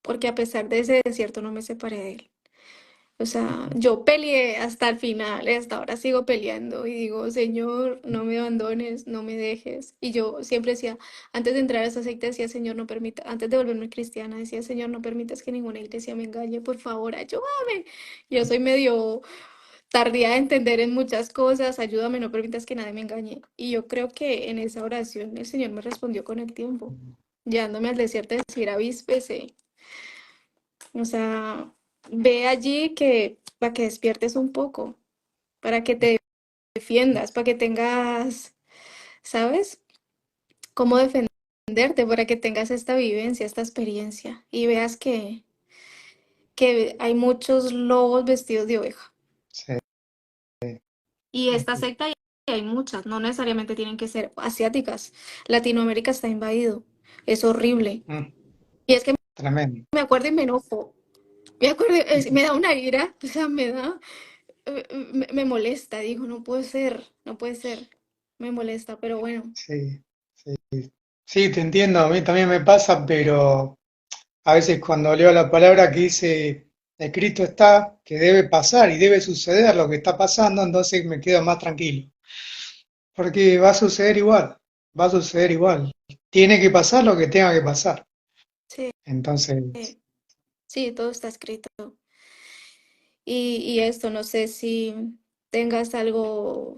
porque a pesar de ese desierto no me separé de Él. O sea, yo peleé hasta el final, y hasta ahora sigo peleando y digo, Señor, no me abandones, no me dejes. Y yo siempre decía, antes de entrar a esa secta, decía, Señor, no permita, antes de volverme cristiana, decía, Señor, no permitas que ninguna iglesia me engañe, por favor, ayúdame. Yo soy medio tardía de entender en muchas cosas, ayúdame, no permitas que nadie me engañe. Y yo creo que en esa oración el Señor me respondió con el tiempo, llevándome al desierto de decir, avíspese, o sea, ve allí que para que despiertes un poco, para que te defiendas, para que tengas, ¿sabes? cómo defenderte para que tengas esta vivencia, esta experiencia y veas que hay muchos lobos vestidos de oveja. Sí, Y esta sí, secta hay muchas, no necesariamente tienen que ser asiáticas. Latinoamérica está invadido. Es horrible. mm, Y es que tremendo. me acuerdo y me enojo. Me acuerdo, me da una ira, o sea, me molesta, digo, no puede ser, no puede ser. Me molesta, pero bueno. Sí, sí, sí, te entiendo, a mí también me pasa, pero a veces cuando leo la palabra que dice, escrito está, que debe pasar y debe suceder lo que está pasando, entonces me quedo más tranquilo, porque va a suceder igual, va a suceder igual. Tiene que pasar lo que tenga que pasar. Sí, Entonces, sí, todo está escrito. Y esto, no sé si tengas algo,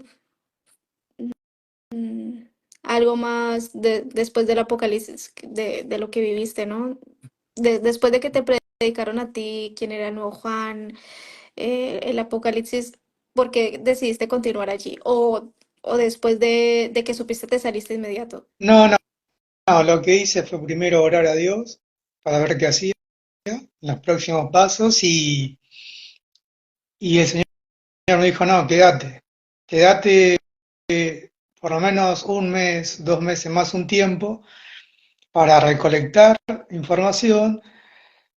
mm, algo más después del apocalipsis, de lo que viviste, ¿no? Después de que te predicaron a ti, quién era el nuevo Juan, el apocalipsis, ¿por qué decidiste continuar allí? O después de que supiste te saliste de inmediato. no, no, no, lo que hice fue primero orar a Dios para ver qué hacía en los próximos pasos y el Señor me dijo, no, quédate, quédate por lo menos un mes, 2 meses más, un tiempo para recolectar información,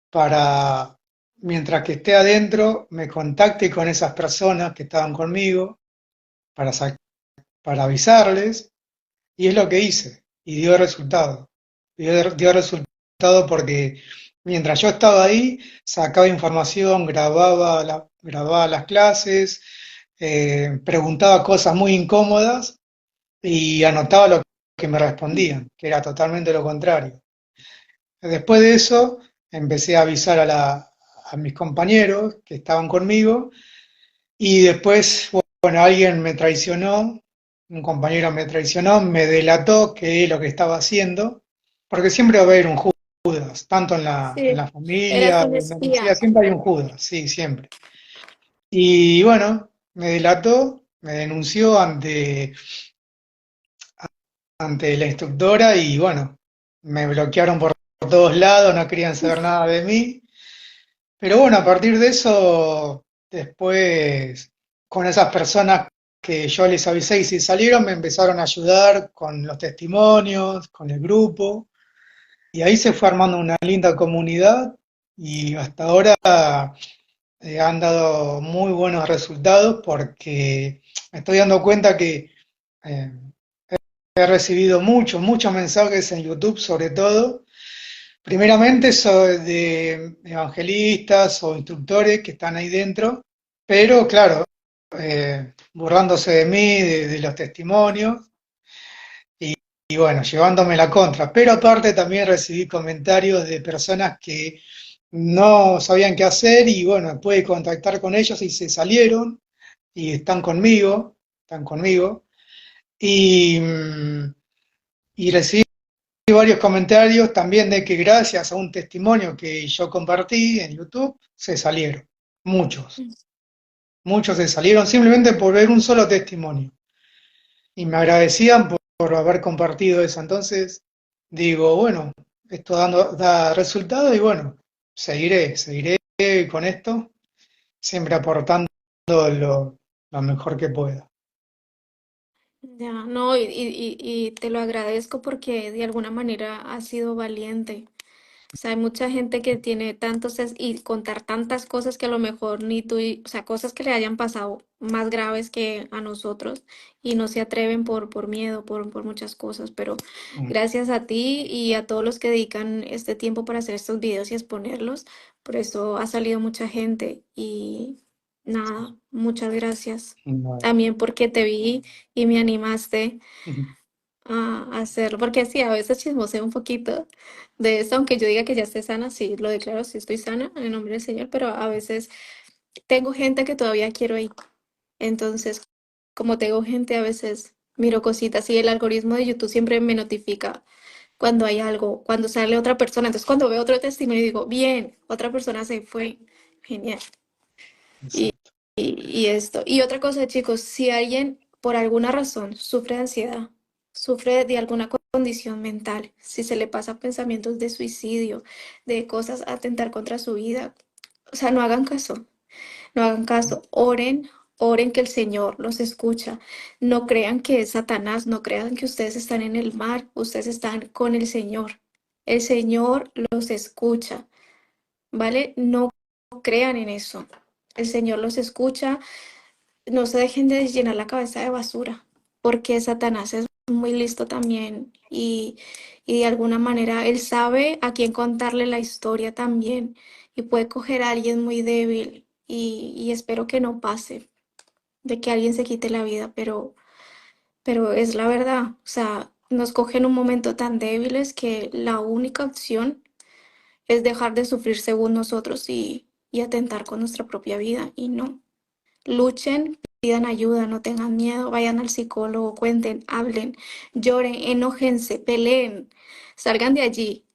para, mientras que esté adentro, me contacte con esas personas que estaban conmigo, para, para avisarles, y es lo que hice, y dio resultado. Dio resultado porque mientras yo estaba ahí, sacaba información, grababa las clases, preguntaba cosas muy incómodas y anotaba lo que me respondían, que era totalmente lo contrario. Después de eso, empecé a avisar a mis compañeros que estaban conmigo y después, bueno, alguien me traicionó, un compañero me traicionó, me delató qué es lo que estaba haciendo, porque siempre va a haber un Judas, tanto en Sí, la familia, eras un en la sociedad, espía. siempre hay un Judas, sí, siempre. Y bueno, me delató, me denunció ante la instructora y bueno, me bloquearon por todos lados, no querían saber nada de mí. Pero bueno, a partir de eso, después, con esas personas que yo les avisé y si salieron, me empezaron a ayudar con los testimonios, con el grupo, y ahí se fue armando una linda comunidad y hasta ahora han dado muy buenos resultados porque me estoy dando cuenta que eh, he recibido muchos mensajes en YouTube sobre todo. Primeramente soy de evangelistas o instructores que están ahí dentro, pero claro, burlándose de mí, de los testimonios y bueno, llevándome la contra. Pero aparte también recibí comentarios de personas que no sabían qué hacer y bueno, pude contactar con ellos y se salieron y están conmigo y, y recibí varios comentarios también de que gracias a un testimonio que yo compartí en YouTube, se salieron. Muchos, muchos se salieron simplemente por ver un solo testimonio. Y me agradecían por haber compartido eso. Entonces, digo, bueno, esto da resultado y bueno, seguiré con esto, siempre aportando lo mejor que pueda. Ya, no, y te lo agradezco porque de alguna manera has sido valiente. O sea, hay mucha gente que tiene tantos y contar tantas cosas que a lo mejor ni tú, o sea, cosas que le hayan pasado más graves que a nosotros y no se atreven por miedo, por muchas cosas. Pero Mm, gracias a ti y a todos los que dedican este tiempo para hacer estos videos y exponerlos, por eso ha salido mucha gente y nada, muchas gracias. bueno. También porque te vi y me animaste a hacerlo, porque sí, a veces chismoseo un poquito de esto, aunque yo diga que ya esté sana, sí, lo declaro, sí estoy sana en el nombre del Señor, pero a veces tengo gente que todavía quiero ir. Entonces, como tengo gente, a veces miro cositas y el algoritmo de YouTube siempre me notifica cuando hay algo, cuando sale otra persona. Entonces, cuando veo otro testimonio, digo, bien, otra persona se fue. Genial. Y, Exacto. y esto. Y otra cosa, chicos, si alguien por alguna razón sufre de ansiedad, sufre de alguna cosa, condición mental, si se le pasa pensamientos de suicidio, de cosas a atentar contra su vida, o sea, no hagan caso. No hagan caso, oren, oren que el Señor los escucha. No crean que es Satanás, no crean que ustedes están en el mar, ustedes están con el Señor. El Señor los escucha, ¿vale? No crean en eso. El Señor los escucha, no se dejen de llenar la cabeza de basura, porque Satanás es muy listo también y de alguna manera él sabe a quién contarle la historia también y puede coger a alguien muy débil y espero que no pase de que alguien se quite la vida, pero es la verdad, o sea, nos cogen un momento tan débiles que la única opción es dejar de sufrir según nosotros y atentar con nuestra propia vida y no. Luchen, pidan ayuda, no tengan miedo, vayan al psicólogo, cuenten, hablen, lloren, enójense, peleen, salgan de allí,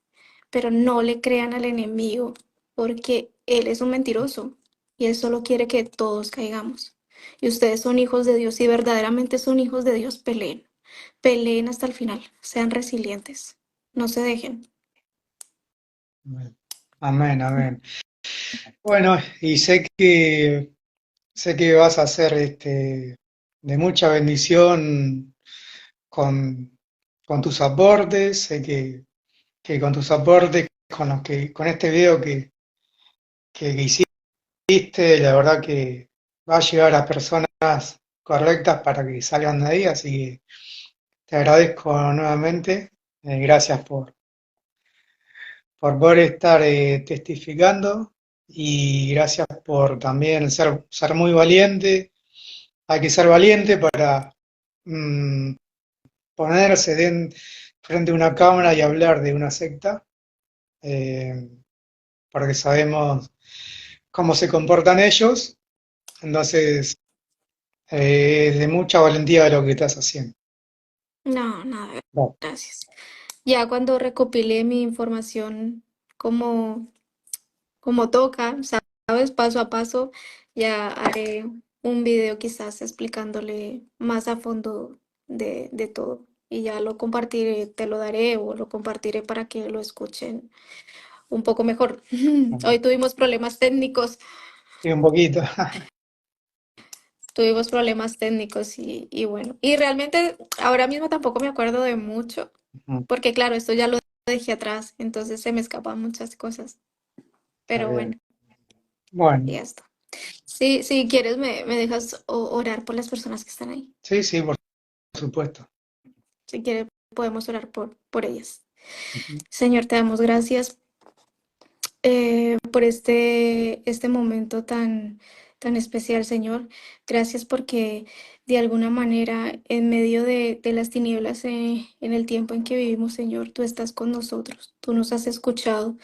pero no le crean al enemigo, porque él es un mentiroso y él solo quiere que todos caigamos. Y ustedes son hijos de Dios y verdaderamente son hijos de Dios, peleen, peleen hasta el final, sean resilientes, no se dejen. Amén, amén. Amén. Bueno, y sé que vas a ser de mucha bendición con, con tus aportes, sé que con tus aportes, con este video que hiciste, la verdad que va a llegar a personas correctas para que salgan de ahí, así que te agradezco nuevamente. Gracias por poder estar testificando y gracias por también ser muy valiente. Hay que ser valiente para mm, ponerse frente a una cámara y hablar de una secta, eh, porque sabemos cómo se comportan ellos. Entonces, es de mucha valentía lo que estás haciendo. No, nada, Bueno, gracias. Ya cuando recopile mi información como como toca, sabes, paso a paso, ya haré un video quizás explicándole más a fondo de todo. Y ya lo compartiré, te lo daré o lo compartiré para que lo escuchen un poco mejor. Hoy tuvimos problemas técnicos, sí, un poquito. tuvimos problemas técnicos y bueno. Y realmente ahora mismo tampoco me acuerdo de mucho, Ujú, porque claro, esto ya lo dejé atrás, entonces se me escapan muchas cosas. está Pero bueno, bien. Bueno, ya está. Sí, si quieres, me dejas orar por las personas que están ahí. sí, sí, por supuesto. Si quieres, podemos orar por ellas. Ujú. Señor, te damos gracias por este momento tan especial, Señor. Gracias porque de alguna manera, en medio de las tinieblas, en el tiempo en que vivimos, Señor, tú estás con nosotros. Tú nos has escuchado.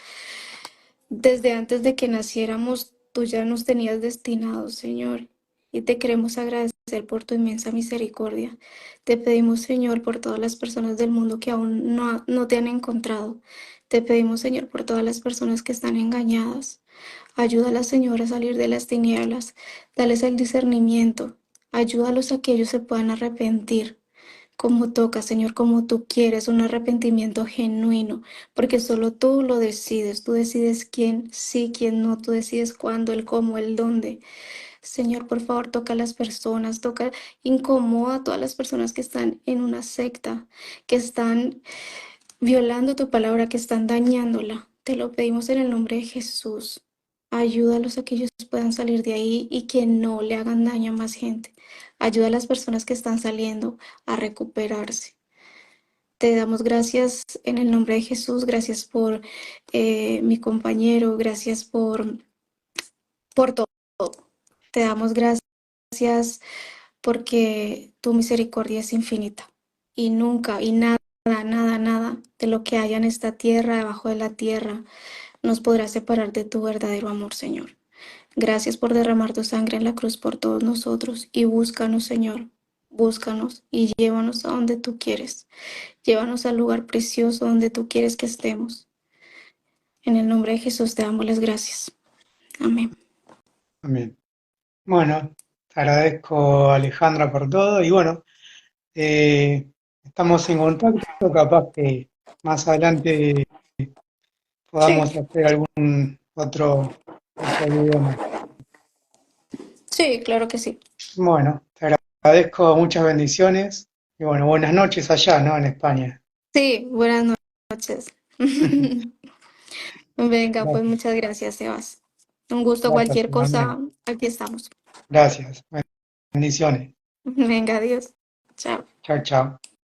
Desde antes de que naciéramos, tú ya nos tenías destinados, Señor, y te queremos agradecer por tu inmensa misericordia. Te pedimos, Señor, por todas las personas del mundo que aún no te han encontrado. Te pedimos, Señor, por todas las personas que están engañadas. Ayúdalas, Señor, a salir de las tinieblas. Dales el discernimiento. Ayúdalos a que ellos se puedan arrepentir como toca, Señor, como tú quieres, un arrepentimiento genuino, porque solo tú lo decides, tú decides quién sí, quién no, tú decides cuándo, el cómo, el dónde. Señor, por favor, toca a las personas, toca, incomoda a todas las personas que están en una secta, que están violando tu palabra, que están dañándola. Te lo pedimos en el nombre de Jesús. Ayúdalos a que ellos puedan salir de ahí y que no le hagan daño a más gente. Ayuda a las personas que están saliendo a recuperarse. Te damos gracias en el nombre de Jesús. Gracias por mi compañero. Gracias por todo. Te damos gracias porque tu misericordia es infinita y nunca y nada, nada, nada de lo que haya en esta tierra, debajo de la tierra, nos podrá separar de tu verdadero amor, Señor. Gracias por derramar tu sangre en la cruz por todos nosotros y búscanos, Señor. Búscanos y llévanos a donde tú quieres. Llévanos al lugar precioso donde tú quieres que estemos. En el nombre de Jesús te damos las gracias. Amén. También. Bueno, te agradezco, Alejandra, por todo y bueno, eh, estamos en contacto, capaz que más adelante Sí, podamos hacer algún otro video más. sí, claro que sí. Bueno, te agradezco, muchas bendiciones y bueno, buenas noches allá, ¿no? En España. Sí, buenas noches. Venga, pues Gracias, muchas gracias, Sebas. Un gusto, gracias, cualquier cosa, igualmente. aquí estamos. Gracias, bendiciones. Venga, adiós. Chao. Chao, chao.